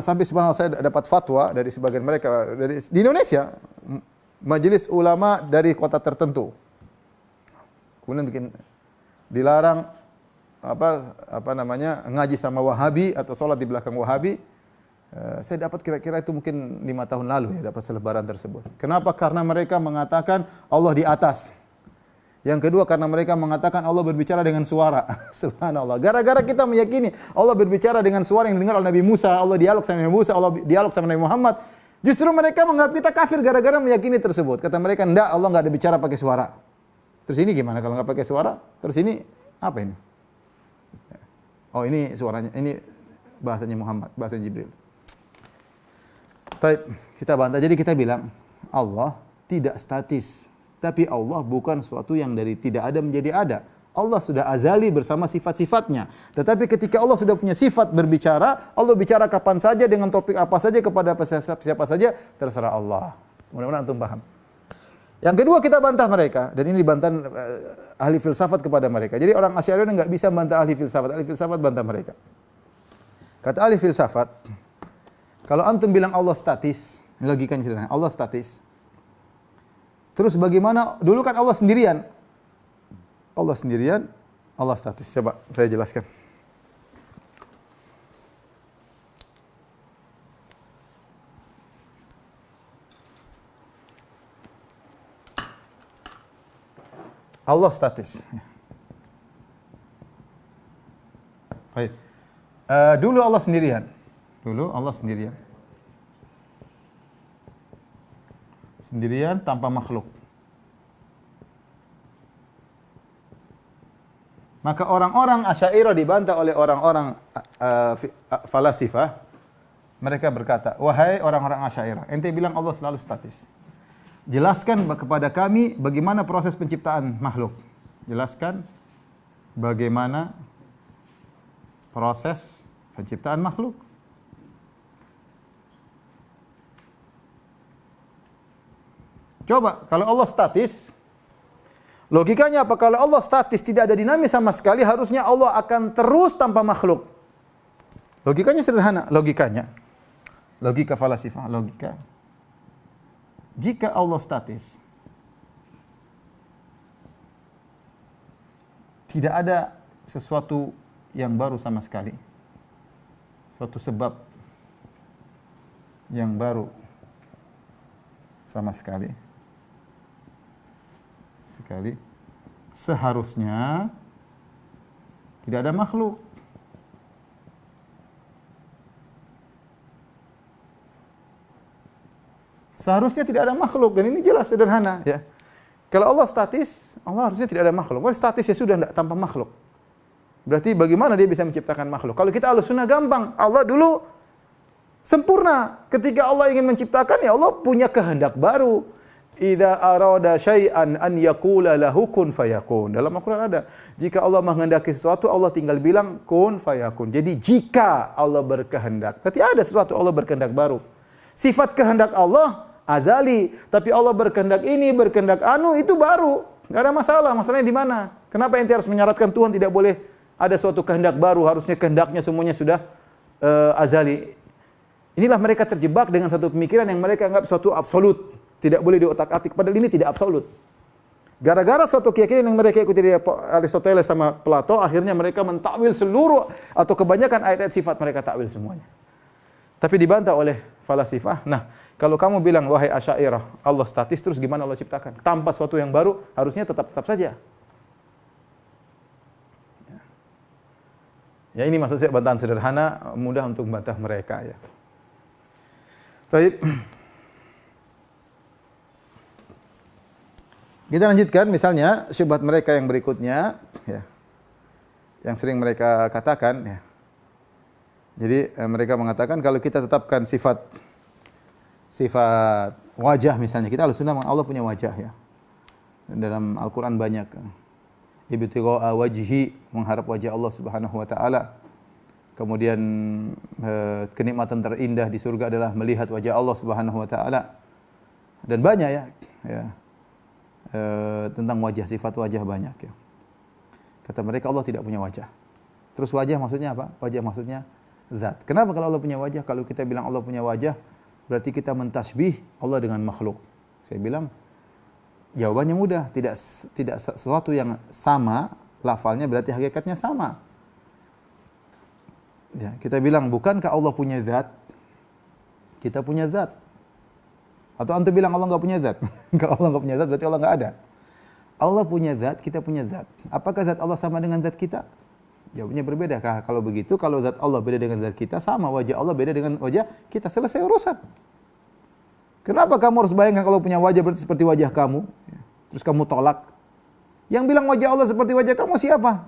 sampai subhanallah saya dapat fatwa dari sebagian mereka di Indonesia, majelis ulama dari kota tertentu. Kemudian bikin dilarang ngaji sama Wahabi atau sholat di belakang Wahabi. Saya dapat kira-kira itu mungkin 5 tahun lalu ya dapat selebaran tersebut. Kenapa? Karena mereka mengatakan Allah di atas. Yang kedua karena mereka mengatakan Allah berbicara dengan suara. Subhanallah. Gara-gara kita meyakini Allah berbicara dengan suara yang didengar oleh Nabi Musa, Allah dialog sama Nabi Musa, Allah dialog sama Nabi Muhammad. Justru mereka menganggap kita kafir gara-gara meyakini tersebut. Kata mereka, enggak, Allah enggak ada bicara pakai suara. Terus ini gimana kalau enggak pakai suara? Terus ini apa ini? Oh, ini suaranya, ini bahasanya Muhammad, bahasa Jibril. Baik, kita bantah. Jadi kita bilang Allah tidak statis. Tapi Allah bukan suatu yang dari tidak ada menjadi ada. Allah sudah azali bersama sifat-sifatnya. Tetapi ketika Allah sudah punya sifat berbicara, Allah bicara kapan saja dengan topik apa saja kepada siapa saja, terserah Allah. Mudah-mudahan antum paham. Yang kedua kita bantah mereka, dan ini dibantah ahli filsafat kepada mereka. Jadi orang Asy'ariyah enggak bisa bantah ahli filsafat. Ahli filsafat bantah mereka. Kata ahli filsafat, kalau antum bilang Allah statis, logikanya sederhana, Allah statis. Terus bagaimana? Dulu kan Allah sendirian. Allah sendirian, Allah statis. Coba saya jelaskan. Allah statis. Baik. Dulu Allah sendirian. Dulu Allah sendirian. Sendirian tanpa makhluk. Maka orang-orang Asy'ariyah dibantah oleh orang-orang falasifah. Mereka berkata, wahai orang-orang Asy'ariyah, ente bilang Allah selalu statis. Jelaskan kepada kami bagaimana proses penciptaan makhluk. Jelaskan bagaimana proses penciptaan makhluk. Coba, kalau Allah statis, logikanya apa? Kalau Allah statis, tidak ada dinamis sama sekali, harusnya Allah akan terus tanpa makhluk. Logikanya sederhana, logikanya. Logika falasifah, logika. Jika Allah statis, tidak ada sesuatu yang baru sama sekali. Suatu sebab yang baru sama sekali. Seharusnya tidak ada makhluk. Seharusnya tidak ada makhluk, dan ini jelas sederhana, ya. Kalau Allah statis, Allah harusnya tidak ada makhluk. Kalau statis ya sudah, tidak tanpa makhluk. Berarti bagaimana dia bisa menciptakan makhluk? Kalau kita Ahlussunnah gampang. Allah dulu sempurna. Ketika Allah ingin menciptakan, ya Allah punya kehendak baru. Idza arada syai'an an yaqula lahu kun fayakun. Dalam Al-Qur'an ada, jika Allah menghendaki sesuatu, Allah tinggal bilang kun fayakun. Jadi jika Allah berkehendak, berarti ada sesuatu Allah berkehendak baru. Sifat kehendak Allah azali, tapi Allah berkehendak ini, berkehendak anu, itu baru. Enggak ada masalah. Masalahnya di mana? Kenapa ente harus menyaratkan Tuhan tidak boleh ada suatu kehendak baru, harusnya kehendaknya semuanya sudah azali. Inilah mereka terjebak dengan satu pemikiran yang mereka anggap suatu absolut. Tidak boleh diotak-atik, padahal ini tidak absolut. Gara-gara suatu keyakinan yang mereka ikuti dari Aristoteles sama Plato, akhirnya mereka mentakwil seluruh atau kebanyakan ayat-ayat sifat mereka takwil semuanya. Tapi dibantah oleh falasifah. Nah, kalau kamu bilang, wahai Asy'ariyah, Allah statis, terus gimana Allah ciptakan? Tanpa suatu yang baru, harusnya tetap saja. Ya, ini maksud saya bantahan sederhana, mudah untuk membantah mereka, ya. Baik. Kita lanjutkan, misalnya syubhat mereka yang berikutnya, ya, yang sering mereka katakan, ya. Jadi mereka mengatakan kalau kita tetapkan sifat wajah, misalnya kita Ahlussunnah Allah punya wajah, ya. Dan dalam Al-Qur'an banyak ibtigha'a wajhi, mengharap wajah Allah Subhanahu wa taala. Kemudian kenikmatan terindah di surga adalah melihat wajah Allah Subhanahu wa taala. Dan banyak, ya. Tentang wajah, sifat wajah banyak, ya. Kata mereka Allah tidak punya wajah. Terus wajah maksudnya apa? Wajah maksudnya zat. Kenapa kalau Allah punya wajah? Kalau kita bilang Allah punya wajah, berarti kita mentasbih Allah dengan makhluk. Saya bilang jawabannya mudah, tidak sesuatu yang sama lafalnya berarti hakikatnya sama. Ya, kita bilang bukankah Allah punya zat? Kita punya zat. Atau antum bilang Allah enggak punya zat? Kalau Allah enggak punya zat berarti Allah enggak ada. Allah punya zat, kita punya zat. Apakah zat Allah sama dengan zat kita? Jawabnya berbeda. Kalau begitu, kalau zat Allah beda dengan zat kita, sama wajah Allah beda dengan wajah kita, selesai urusan. Kenapa kamu harus bayangkan kalau punya wajah berarti seperti wajah kamu? Terus kamu tolak. Yang bilang wajah Allah seperti wajah kamu siapa?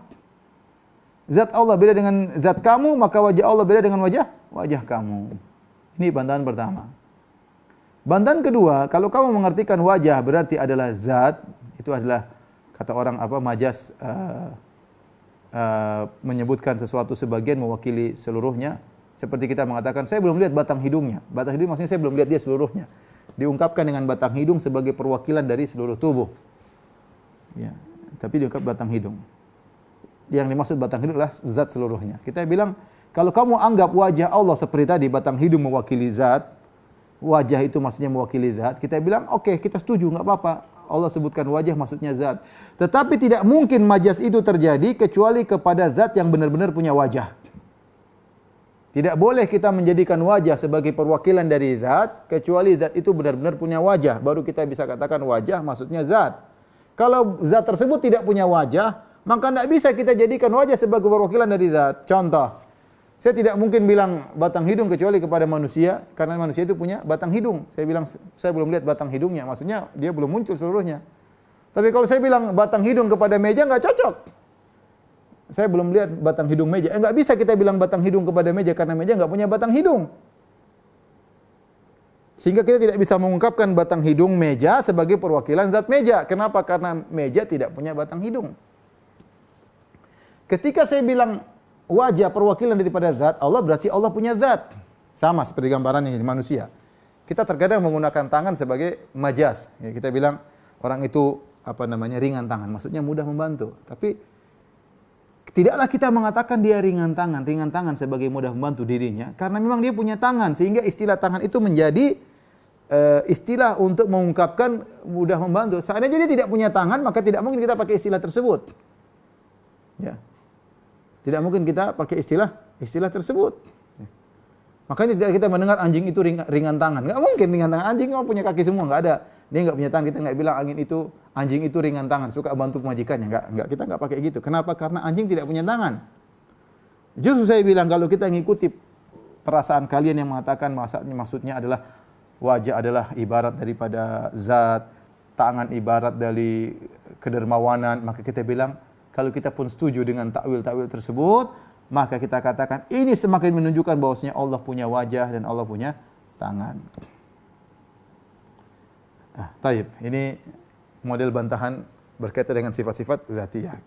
Zat Allah beda dengan zat kamu, maka wajah Allah beda dengan wajah kamu. Ini bantahan pertama. Bantahan kedua, kalau kamu mengartikan wajah berarti adalah zat, itu adalah kata orang majas, menyebutkan sesuatu sebagian mewakili seluruhnya. Seperti kita mengatakan, saya belum lihat batang hidungnya. Batang hidung maksudnya saya belum lihat dia seluruhnya. Diungkapkan dengan batang hidung sebagai perwakilan dari seluruh tubuh. Ya, tapi diungkap batang hidung. Yang dimaksud batang hidung adalah zat seluruhnya. Kita bilang, kalau kamu anggap wajah Allah seperti tadi, batang hidung mewakili zat, wajah itu maksudnya mewakili zat, kita bilang, oke, kita setuju, enggak apa-apa. Allah sebutkan wajah maksudnya zat. Tetapi tidak mungkin majas itu terjadi kecuali kepada zat yang benar-benar punya wajah. Tidak boleh kita menjadikan wajah sebagai perwakilan dari zat, kecuali zat itu benar-benar punya wajah. Baru kita bisa katakan wajah maksudnya zat. Kalau zat tersebut tidak punya wajah, maka tidak bisa kita jadikan wajah sebagai perwakilan dari zat. Contoh, saya tidak mungkin bilang batang hidung kecuali kepada manusia, karena manusia itu punya batang hidung. Saya bilang, saya belum lihat batang hidungnya, maksudnya dia belum muncul seluruhnya. Tapi kalau saya bilang batang hidung kepada meja, nggak cocok. Saya belum lihat batang hidung meja. Nggak bisa kita bilang batang hidung kepada meja, karena meja nggak punya batang hidung. Sehingga kita tidak bisa mengungkapkan batang hidung meja sebagai perwakilan zat meja. Kenapa? Karena meja tidak punya batang hidung. Ketika saya bilang wajah perwakilan daripada zat Allah, berarti Allah punya zat. Sama seperti gambaran yang di manusia. Kita terkadang menggunakan tangan sebagai majas. Ya, kita bilang orang itu ringan tangan. Maksudnya mudah membantu. Tapi tidaklah kita mengatakan dia ringan tangan sebagai mudah membantu dirinya, karena memang dia punya tangan, sehingga istilah tangan itu menjadi istilah untuk mengungkapkan mudah membantu. Seandainya dia tidak punya tangan, maka tidak mungkin kita pakai istilah tersebut. Ya. Tidak mungkin kita pakai istilah tersebut. Makanya tidak kita mendengar anjing itu ringan tangan. Enggak mungkin ringan tangan. Anjing orang punya kaki semua, enggak ada. Dia enggak punya tangan, kita enggak bilang anjing itu ringan tangan, suka bantu pemajikannya. Enggak, kita enggak pakai gitu. Kenapa? Karena anjing tidak punya tangan. Justru saya bilang kalau kita mengikuti perasaan kalian yang mengatakan maksudnya adalah wajah adalah ibarat daripada zat, tangan ibarat dari kedermawanan, maka kita bilang kalau kita pun setuju dengan takwil-takwil tersebut, maka kita katakan ini semakin menunjukkan bahwasanya Allah punya wajah dan Allah punya tangan. Taib. Ini model bantahan berkaitan dengan sifat-sifat zatiyah.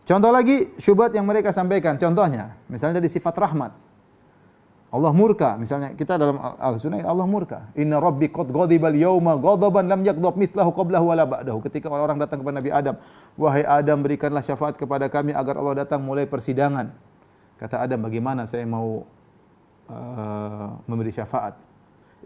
Contoh lagi syubhat yang mereka sampaikan. Contohnya, misalnya dari sifat rahmat. Allah murka, misalnya kita dalam Al-Sunnah Allah murka. Inna rabbi qad ghadibal yauma ghadaban lam yaghdab mithlahu qablahu wala ba'dahu. Ketika orang datang kepada Nabi Adam, wahai Adam, berikanlah syafaat kepada kami agar Allah datang mulai persidangan. Kata Adam, bagaimana saya mau memberi syafaat?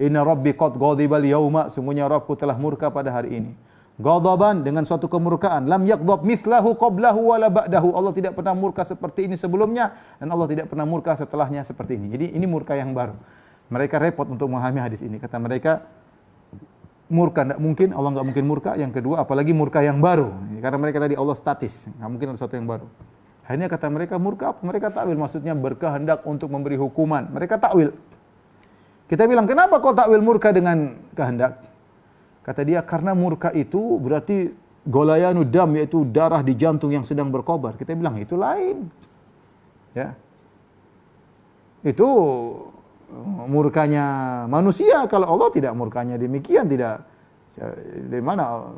Inna rabbi qad ghadibal yauma, sungguhnya Rabbku telah murka pada hari ini. Ghadaban dengan suatu kemurkaan, lam yaghdab mithlahu qablahu wala ba'dahu. Allah tidak pernah murka seperti ini sebelumnya dan Allah tidak pernah murka setelahnya seperti ini. Jadi ini murka yang baru. Mereka repot untuk memahami hadis ini. Kata mereka murka tidak mungkin, Allah enggak mungkin murka. Yang kedua, apalagi murka yang baru. Karena mereka tadi Allah statis, enggak mungkin ada sesuatu yang baru. Akhirnya kata mereka murka apa? Mereka takwil, maksudnya berkehendak untuk memberi hukuman. Mereka takwil. Kita bilang, kenapa kau takwil murka dengan kehendak? Kata dia, karena murka itu berarti golayanu dam, yaitu darah di jantung yang sedang berkobar. Kita bilang, itu lain. Ya. Itu murkanya manusia. Kalau Allah tidak murkanya demikian, tidak. Dari mana?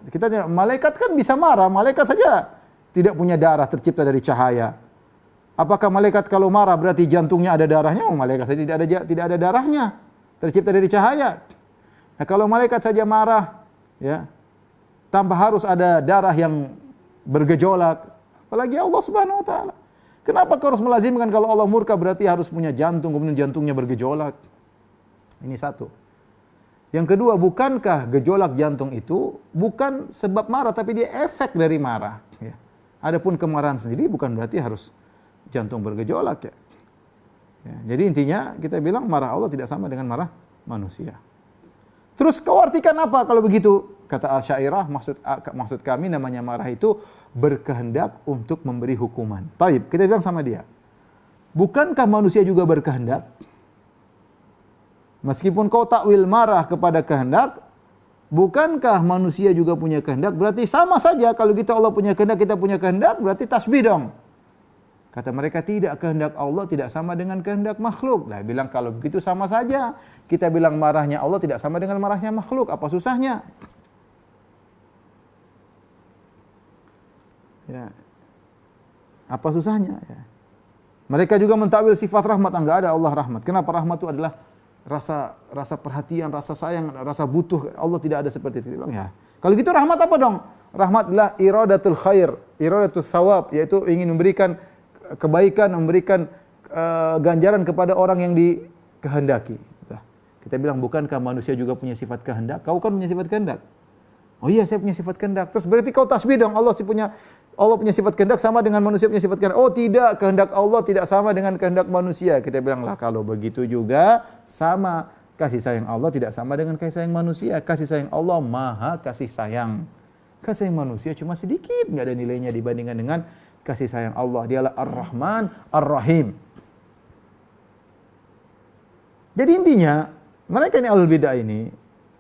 Kita malaikat kan bisa marah. Malaikat saja tidak punya darah tercipta dari cahaya. Apakah malaikat kalau marah berarti jantungnya ada darahnya? Oh, malaikat saja tidak ada darahnya. Tercipta dari cahaya. Nah, kalau malaikat saja marah, ya, tanpa harus ada darah yang bergejolak, apalagi Allah Subhanahu wa taala. Kenapa kau harus melazimkan kalau Allah murka berarti harus punya jantung, kemudian jantungnya bergejolak? Ini satu. Yang kedua, bukankah gejolak jantung itu bukan sebab marah, tapi dia efek dari marah, ya. Adapun kemarahan sendiri bukan berarti harus jantung bergejolak, ya. Ya, jadi intinya kita bilang marah Allah tidak sama dengan marah manusia. Terus kau artikan apa kalau begitu? Kata Asy'ariyah, maksud kami namanya marah itu berkehendak untuk memberi hukuman. Taib, kita bilang sama dia. Bukankah manusia juga berkehendak? Meskipun kau takwil marah kepada kehendak, bukankah manusia juga punya kehendak? Berarti sama saja kalau kita Allah punya kehendak, kita punya kehendak, berarti tasbih dong. Kata mereka, tidak, kehendak Allah tidak sama dengan kehendak makhluk. Nah, bilang kalau begitu sama saja. Kita bilang marahnya Allah tidak sama dengan marahnya makhluk. Apa susahnya? Ya. Apa susahnya? Ya. Mereka juga mentakwil sifat rahmat. Enggak ada Allah rahmat. Kenapa rahmat itu adalah rasa perhatian, rasa sayang, rasa butuh. Allah tidak ada seperti itu. Bilang, ya. Kalau gitu rahmat apa dong? Rahmat adalah iradatul khair, iradatul sawab, yaitu ingin memberikan kebaikan, memberikan ganjaran kepada orang yang dikehendaki. Kita bilang, bukankah manusia juga punya sifat kehendak? Kau kan punya sifat kehendak. Oh iya, saya punya sifat kehendak. Terus berarti kau tasbih dong, Allah punya sifat kehendak sama dengan manusia punya sifat kehendak. Oh tidak, kehendak Allah tidak sama dengan kehendak manusia. Kita bilang, lah kalau begitu juga sama. Kasih sayang Allah tidak sama dengan kasih sayang manusia. Kasih sayang Allah maha kasih sayang. Kasih sayang manusia cuma sedikit, enggak ada nilainya dibandingkan dengan kasih sayang Allah. Dialah Ar-Rahman, Ar-Rahim. Jadi intinya, mereka ini ahlul bidah ini,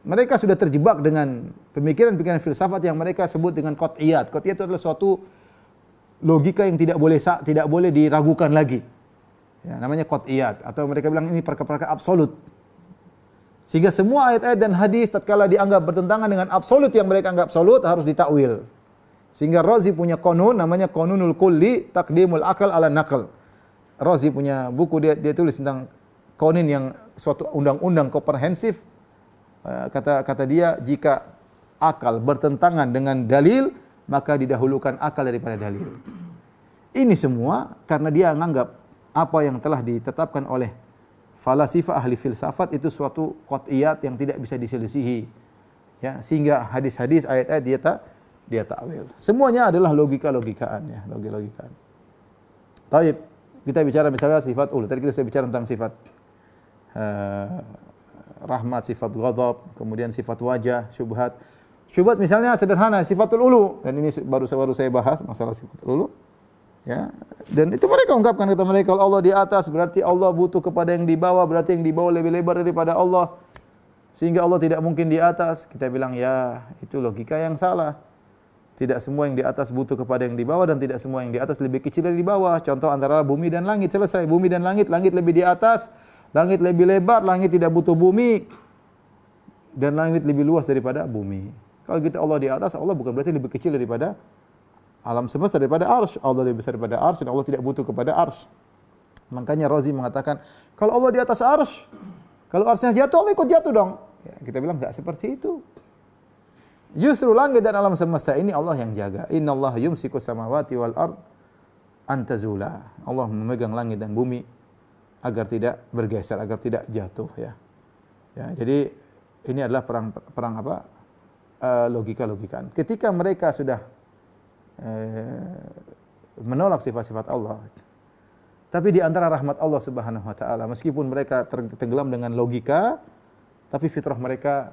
mereka sudah terjebak dengan pemikiran-pemikiran filsafat yang mereka sebut dengan qat'iyat. Qat'iyat itu adalah suatu logika yang tidak boleh diragukan lagi. Ya, namanya qat'iyat, atau mereka bilang ini perkara-perkara absolut. Sehingga semua ayat-ayat dan hadis tatkala dianggap bertentangan dengan absolut yang mereka anggap absolut harus ditakwil. Sehingga Razi punya konun namanya Qanunul Kulli Taqdimul Akal ala Naql. Razi punya buku, dia tulis tentang konun yang suatu undang-undang komprehensif. Kata dia, jika akal bertentangan dengan dalil, maka didahulukan akal daripada dalil. Ini semua karena dia menganggap apa yang telah ditetapkan oleh falasifah, ahli filsafat itu suatu qat'iyat yang tidak bisa diselisihi. Ya, sehingga hadis-hadis, ayat-ayat dia takwil. Semuanya adalah logika-logikaan ya, logika-logikaan. Taib, kita bicara misalnya sifat ulu. Tadi kita sudah bicara tentang sifat rahmat, sifat ghadab, kemudian sifat wajah, syubhat. Syubhat misalnya sederhana, sifatul ulu. Dan ini baru saya bahas masalah sifatul ulu. Ya. Dan itu mereka ungkapkan, kata mereka, kalau Allah di atas berarti Allah butuh kepada yang di bawah, berarti yang di bawah lebih lebar daripada Allah. Sehingga Allah tidak mungkin di atas. Kita bilang, ya, itu logika yang salah. Tidak semua yang di atas butuh kepada yang di bawah, dan tidak semua yang di atas lebih kecil dari di bawah. Contoh antara bumi dan langit, selesai. Bumi dan langit, langit lebih di atas, langit lebih lebar, langit tidak butuh bumi, dan langit lebih luas daripada bumi. Kalau kita Allah di atas, Allah bukan berarti lebih kecil daripada alam semesta, daripada arsy. Allah lebih besar daripada arsy, dan Allah tidak butuh kepada arsy. Makanya Razi mengatakan, kalau Allah di atas arsy, kalau arsy jatuh, Allah ikut jatuh dong. Ya, kita bilang enggak seperti itu. Justru langit dan alam semesta ini Allah yang jaga. Innallaha yumsiku samawati wal ard an tazula. Allah memegang langit dan bumi agar tidak bergeser, agar tidak jatuh ya. Ya, jadi ini adalah perang apa? Logika-logikaan. Ketika mereka sudah menolak sifat-sifat Allah, tapi di antara rahmat Allah Subhanahu wa taala, meskipun mereka tenggelam dengan logika, tapi fitrah mereka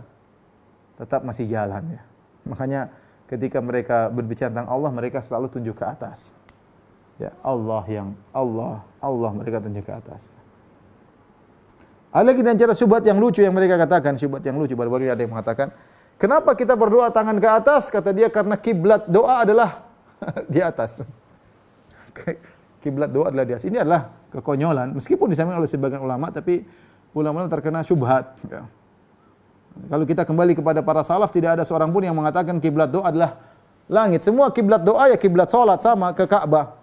tetap masih jalan ya. Makanya ketika mereka berbicara tentang Allah, mereka selalu tunjuk ke atas. Ya, Allah mereka tunjuk ke atas. Ada lagi dan cara syubhat yang lucu yang mereka katakan, syubhat yang lucu. Baru-baru ada yang mengatakan, kenapa kita berdoa tangan ke atas? Kata dia, karena kiblat doa adalah di atas. Kiblat doa adalah di atas. Ini adalah kekonyolan. Meskipun disampaikan oleh sebagian ulama, tapi ulama terkena syubhat. Ya. Kalau kita kembali kepada para salaf, tidak ada seorang pun yang mengatakan kiblat doa adalah langit. Semua kiblat doa ya kiblat salat sama ke Ka'bah.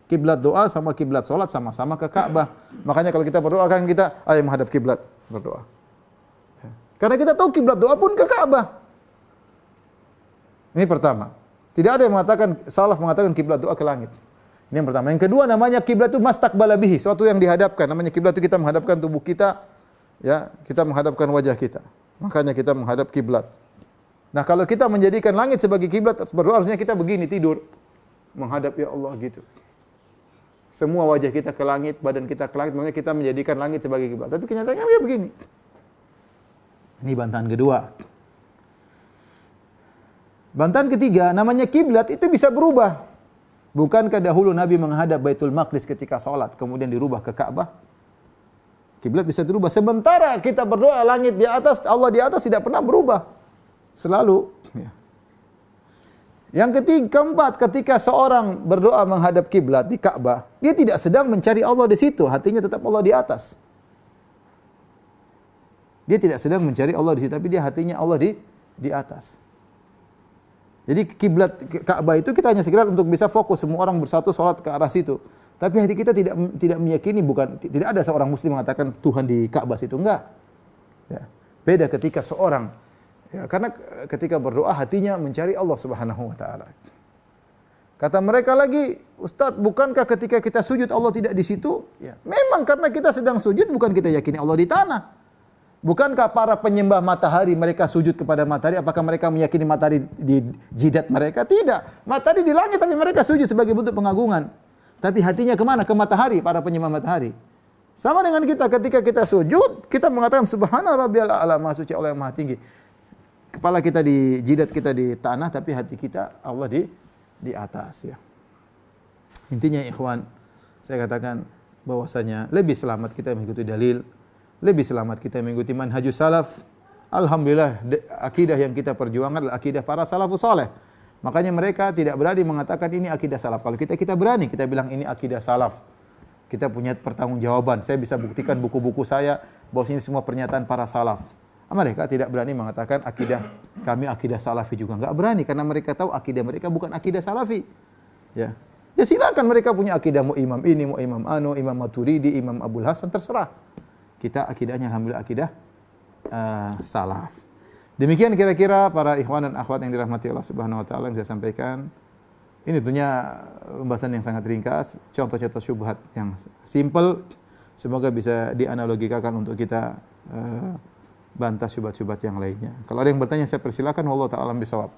Kiblat doa sama kiblat salat sama-sama ke Ka'bah. Makanya kalau kita berdoa kan kita ayo menghadap kiblat berdoa. Karena kita tahu kiblat doa pun ke Ka'bah. Ini pertama. Tidak ada yang mengatakan, salaf mengatakan kiblat doa ke langit. Ini yang pertama. Yang kedua, namanya kiblat itu mastaqbala bihi, suatu yang dihadapkan. Namanya kiblat itu kita menghadapkan tubuh kita, ya, kita menghadapkan wajah kita. Makanya kita menghadap kiblat. Nah, kalau kita menjadikan langit sebagai kiblat, berdoa harusnya kita begini tidur, menghadap ya Allah gitu. Semua wajah kita ke langit, badan kita ke langit, makanya kita menjadikan langit sebagai kiblat. Tapi kenyataannya dia begini. Ini bantahan kedua. Bantahan ketiga, namanya kiblat itu bisa berubah. Bukankah dahulu Nabi menghadap Baitul Maqdis ketika sholat, kemudian dirubah ke Ka'bah? Kiblat bisa berubah. Sementara kita berdoa langit di atas, Allah di atas tidak pernah berubah. Selalu. Ya. Yang keempat, ketika seorang berdoa menghadap kiblat di Ka'bah, dia tidak sedang mencari Allah di situ, hatinya tetap Allah di atas. Dia tidak sedang mencari Allah di situ, tapi dia hatinya Allah di atas. Jadi kiblat Ka'bah itu kita hanya sekedar untuk bisa fokus semua orang bersatu salat ke arah situ. Tapi hati kita tidak meyakini, tidak ada seorang muslim mengatakan Tuhan di Ka'bah situ, enggak. Ya. Beda ketika seorang, ya, karena ketika berdoa hatinya mencari Allah Subhanahu wa taala. Kata mereka lagi, Ustaz, bukankah ketika kita sujud Allah tidak di situ? Ya. Memang karena kita sedang sujud, bukan kita yakini Allah di tanah. Bukankah para penyembah matahari mereka sujud kepada matahari? Apakah mereka meyakini matahari di jidat mereka? Tidak. Matahari di langit tapi mereka sujud sebagai bentuk pengagungan. Tapi hatinya kemana? Ke matahari, para penyembah matahari. Sama dengan kita, ketika kita sujud, kita mengatakan Subhana rabbiyal a'la, maha suci Allah yang maha tinggi. Kepala kita di jidat kita di tanah, tapi hati kita Allah di atas. Ya. Intinya ikhwan, saya katakan bahwasanya lebih selamat kita mengikuti dalil, lebih selamat kita mengikuti manhajus salaf. Alhamdulillah, akidah yang kita perjuangkan adalah akidah para salafus saleh. Makanya mereka tidak berani mengatakan ini akidah salaf. Kalau kita berani, kita bilang ini akidah salaf. Kita punya pertanggungjawaban. Saya bisa buktikan buku-buku saya bahwa ini semua pernyataan para salaf. Mereka tidak berani mengatakan kami akidah salafi juga. Enggak berani karena mereka tahu akidah mereka bukan akidah salafi. Ya. Ya silakan mereka punya akidah mau imam ini, mau imam anu, imam Maturidi, imam Abdul Hasan, terserah. Kita akidahnya alhamdulillah akidah salaf. Demikian kira-kira para ikhwan dan akhwat yang dirahmati Allah Subhanahu wa taala yang saya sampaikan. Ini tentunya pembahasan yang sangat ringkas, contoh-contoh syubhat yang simple semoga bisa dianalogikakan untuk kita bantah syubhat-syubhat yang lainnya. Kalau ada yang bertanya saya persilakan, wallahu ta'ala alam bisawab.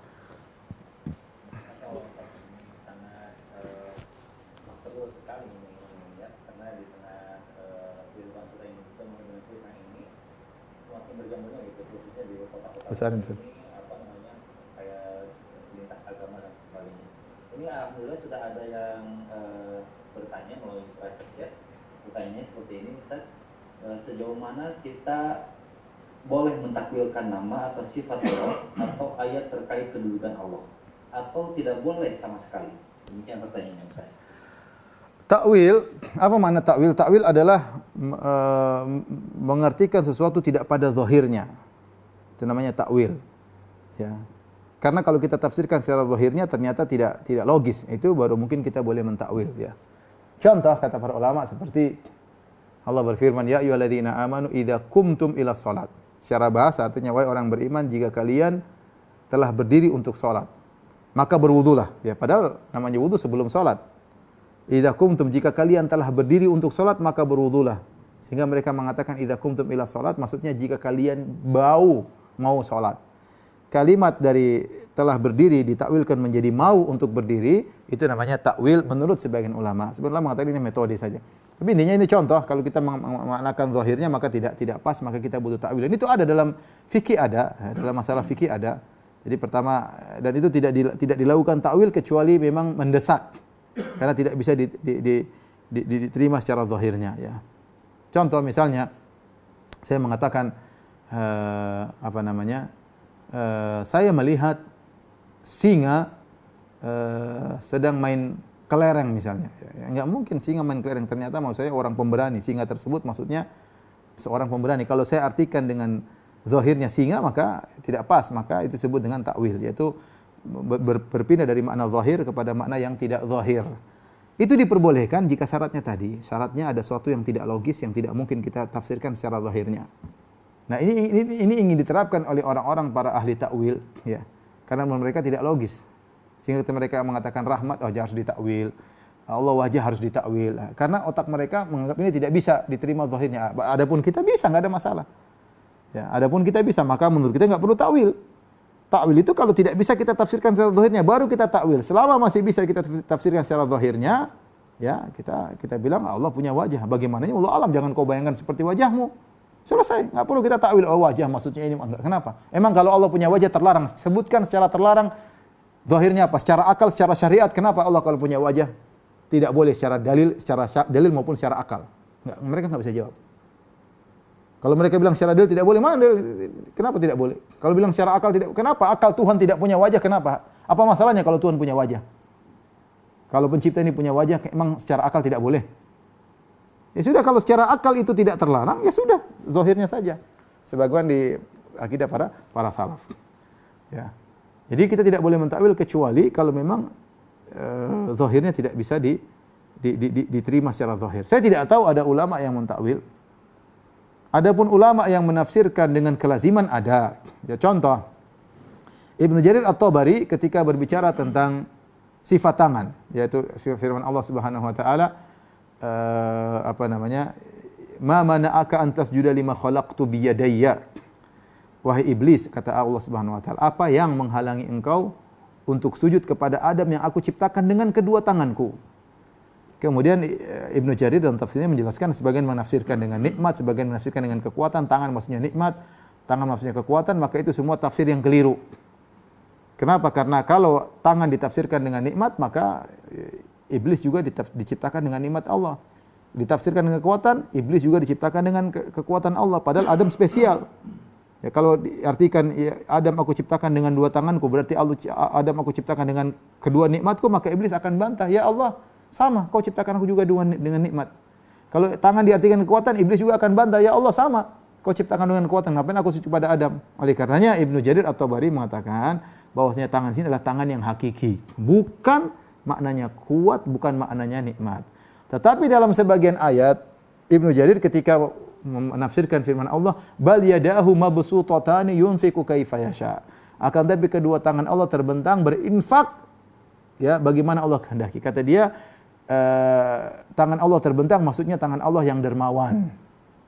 Besarin. Kayak lintas agama dan sebagainya. Ini alhamdulillah sudah ada yang bertanya melalui private chat. Pertanyaannya seperti ini, Ustaz. Sejauh mana kita boleh mentakwilkan nama atau sifat Allah atau ayat terkait kedudukan Allah, atau tidak boleh sama sekali? Demikian pertanyaannya, Ustaz. Takwil, apa makna takwil? Takwil adalah mengartikan sesuatu tidak pada zahirnya. Itu namanya takwil. Ya. Karena kalau kita tafsirkan secara zahirnya ternyata tidak logis, itu baru mungkin kita boleh mentakwil, ya. Contoh kata para ulama seperti Allah berfirman, ya ayyuhalladzina amanu idza qumtum ila shalat. Secara bahasa artinya wahai orang beriman, jika kalian telah berdiri untuk salat, maka berwudulah. Ya, padahal namanya wudu sebelum salat. Idza qumtum, jika kalian telah berdiri untuk salat, maka berwudulah. Sehingga mereka mengatakan idza qumtum ila shalat maksudnya jika kalian mau salat. Kalimat dari telah berdiri ditakwilkan menjadi mau untuk berdiri, itu namanya takwil menurut sebagian ulama. Sebenarnya mengatakan ini metode saja. Tapi intinya ini contoh, kalau kita memaknakan zahirnya maka tidak pas, maka kita butuh takwil. Dan itu ada dalam fikih dalam masalah fikih ada. Jadi pertama, dan itu tidak dilakukan takwil kecuali memang mendesak. Karena tidak bisa diterima secara zahirnya, ya. Contoh misalnya saya mengatakan saya melihat singa sedang main kelereng misalnya. Ya, enggak mungkin singa main kelereng, ternyata maksud saya orang pemberani. Singa tersebut maksudnya seorang pemberani. Kalau saya artikan dengan zahirnya singa maka tidak pas, maka itu disebut dengan takwil, yaitu berpindah dari makna zahir kepada makna yang tidak zahir. Itu diperbolehkan jika syaratnya ada sesuatu yang tidak logis, yang tidak mungkin kita tafsirkan secara zahirnya. Nah, ini ingin diterapkan oleh orang-orang para ahli takwil, ya. Karena mereka tidak logis. Sehingga mereka mengatakan rahmat wajah harus ditakwil, Allah wajah harus ditakwil. Karena otak mereka menganggap ini tidak bisa diterima zahirnya. Adapun kita bisa, enggak ada masalah. Ya, adapun kita bisa, maka menurut kita enggak perlu takwil. Takwil itu kalau tidak bisa kita tafsirkan secara zahirnya, baru kita takwil. Selama masih bisa kita tafsirkan secara zahirnya, ya kita bilang Allah punya wajah. Bagaimananya Allah alam, jangan kau bayangkan seperti wajahmu. Selesai, enggak perlu kita takwil wajah maksudnya ini enggak. Kenapa? Emang kalau Allah punya wajah terlarang, sebutkan secara terlarang zahirnya apa? Secara akal, secara syariat, kenapa Allah kalau punya wajah tidak boleh secara dalil maupun secara akal? Enggak, mereka enggak bisa jawab. Kalau mereka bilang secara dalil tidak boleh, mana dalil? Kenapa tidak boleh? Kalau bilang secara akal tidak, kenapa? Akal Tuhan tidak punya wajah, kenapa? Apa masalahnya kalau Tuhan punya wajah? Kalau pencipta ini punya wajah, emang secara akal tidak boleh? Ya sudah, kalau secara akal itu tidak terlarang, ya sudah, zahirnya saja. Sebagian di akidah para salaf. Ya. Jadi kita tidak boleh mentakwil kecuali kalau memang zahirnya tidak bisa diterima secara zahir. Saya tidak tahu ada ulama yang mentakwil. Adapun ulama yang menafsirkan dengan kelaziman ada. Ya, contoh, Ibnu Jarir At-Tabari ketika berbicara tentang sifat tangan, yaitu firman Allah Subhanahu wa taala, ma mana'aka an tasjuda lima khalaqtu biyadayya. Wahai iblis, kata Allah Subhanahu wa taala, apa yang menghalangi engkau untuk sujud kepada Adam yang aku ciptakan dengan kedua tanganku? Kemudian Ibnu Jarir dalam tafsirnya menjelaskan, sebagian menafsirkan dengan nikmat, sebagian menafsirkan dengan kekuatan. Tangan maksudnya nikmat, tangan maksudnya kekuatan, maka itu semua tafsir yang keliru. Kenapa? Karena kalau tangan ditafsirkan dengan nikmat, maka iblis juga diciptakan dengan nikmat Allah. Ditafsirkan dengan kekuatan, iblis juga diciptakan dengan kekuatan Allah. Padahal Adam spesial. Ya, kalau diartikan ya, Adam aku ciptakan dengan dua tanganku, berarti Adam aku ciptakan dengan kedua nikmatku, maka iblis akan bantah, ya Allah, sama, kau ciptakan aku juga dengan nikmat. Kalau tangan diartikan kekuatan, iblis juga akan bantah, ya Allah, sama, kau ciptakan dengan kekuatan, ngapain aku sujud pada Adam? Oleh karenanya Ibnu Jarir At-Tabari mengatakan bahwasanya tangan sini adalah tangan yang hakiki, bukan maknanya kuat, bukan maknanya nikmat. Tetapi dalam sebagian ayat Ibnu Jarir ketika menafsirkan firman Allah, bal yadahu mabsutatani yunfiqu kaifa yasha. Akan tapi kedua tangan Allah terbentang berinfak, ya, bagaimana Allah kehendaki. Kata dia, tangan Allah terbentang maksudnya tangan Allah yang dermawan.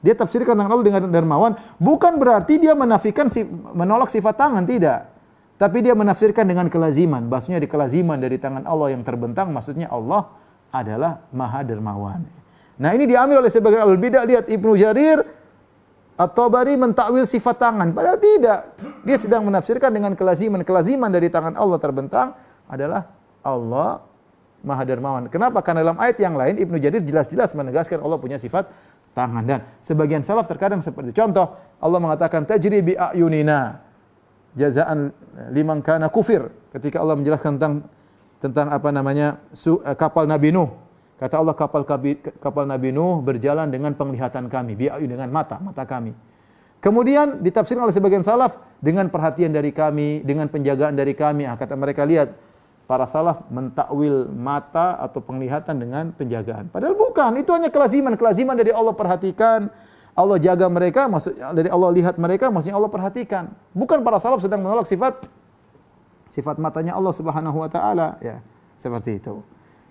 Dia tafsirkan tangan Allah dengan dermawan, bukan berarti dia menafikan menolak sifat tangan, tidak. Tapi dia menafsirkan dengan kelaziman. Bahasanya di kelaziman dari tangan Allah yang terbentang, maksudnya Allah adalah Maha Dermawan. Nah, ini diambil oleh sebagian al-bidah. Lihat Ibnu Jarir At-Tabari mentakwil sifat tangan, padahal tidak. Dia sedang menafsirkan dengan kelaziman. Kelaziman dari tangan Allah terbentang adalah Allah Maha Dermawan. Kenapa? Karena dalam ayat yang lain Ibnu Jarir jelas-jelas menegaskan Allah punya sifat tangan. Dan sebagian salaf terkadang seperti contoh, Allah mengatakan tajri bi ayunina jazaan liman kana kufir. Ketika Allah menjelaskan tentang apa namanya kapal Nabi Nuh. Kata Allah kapal Nabi Nuh berjalan dengan penglihatan kami, bi ayun dengan mata kami. Kemudian ditafsirkan oleh sebagian salaf dengan perhatian dari kami, dengan penjagaan dari kami. Kata mereka, lihat, para salaf mentakwil mata atau penglihatan dengan penjagaan. Padahal bukan, itu hanya kelaziman dari Allah perhatikan, Allah jaga mereka, maksud dari Allah lihat mereka, maksudnya Allah perhatikan. Bukan para salaf sedang menolak sifat matanya Allah Subhanahu wa taala, ya. Seperti itu.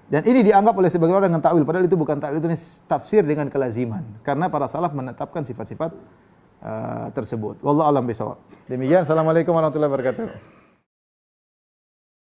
Dan ini dianggap oleh sebagian orang dengan takwil, padahal itu bukan takwil, itu tafsir dengan kelaziman. Karena para salaf menetapkan sifat-sifat tersebut. Wallahu a'lam bishawab. Demikian, assalamualaikum warahmatullahi wabarakatuh.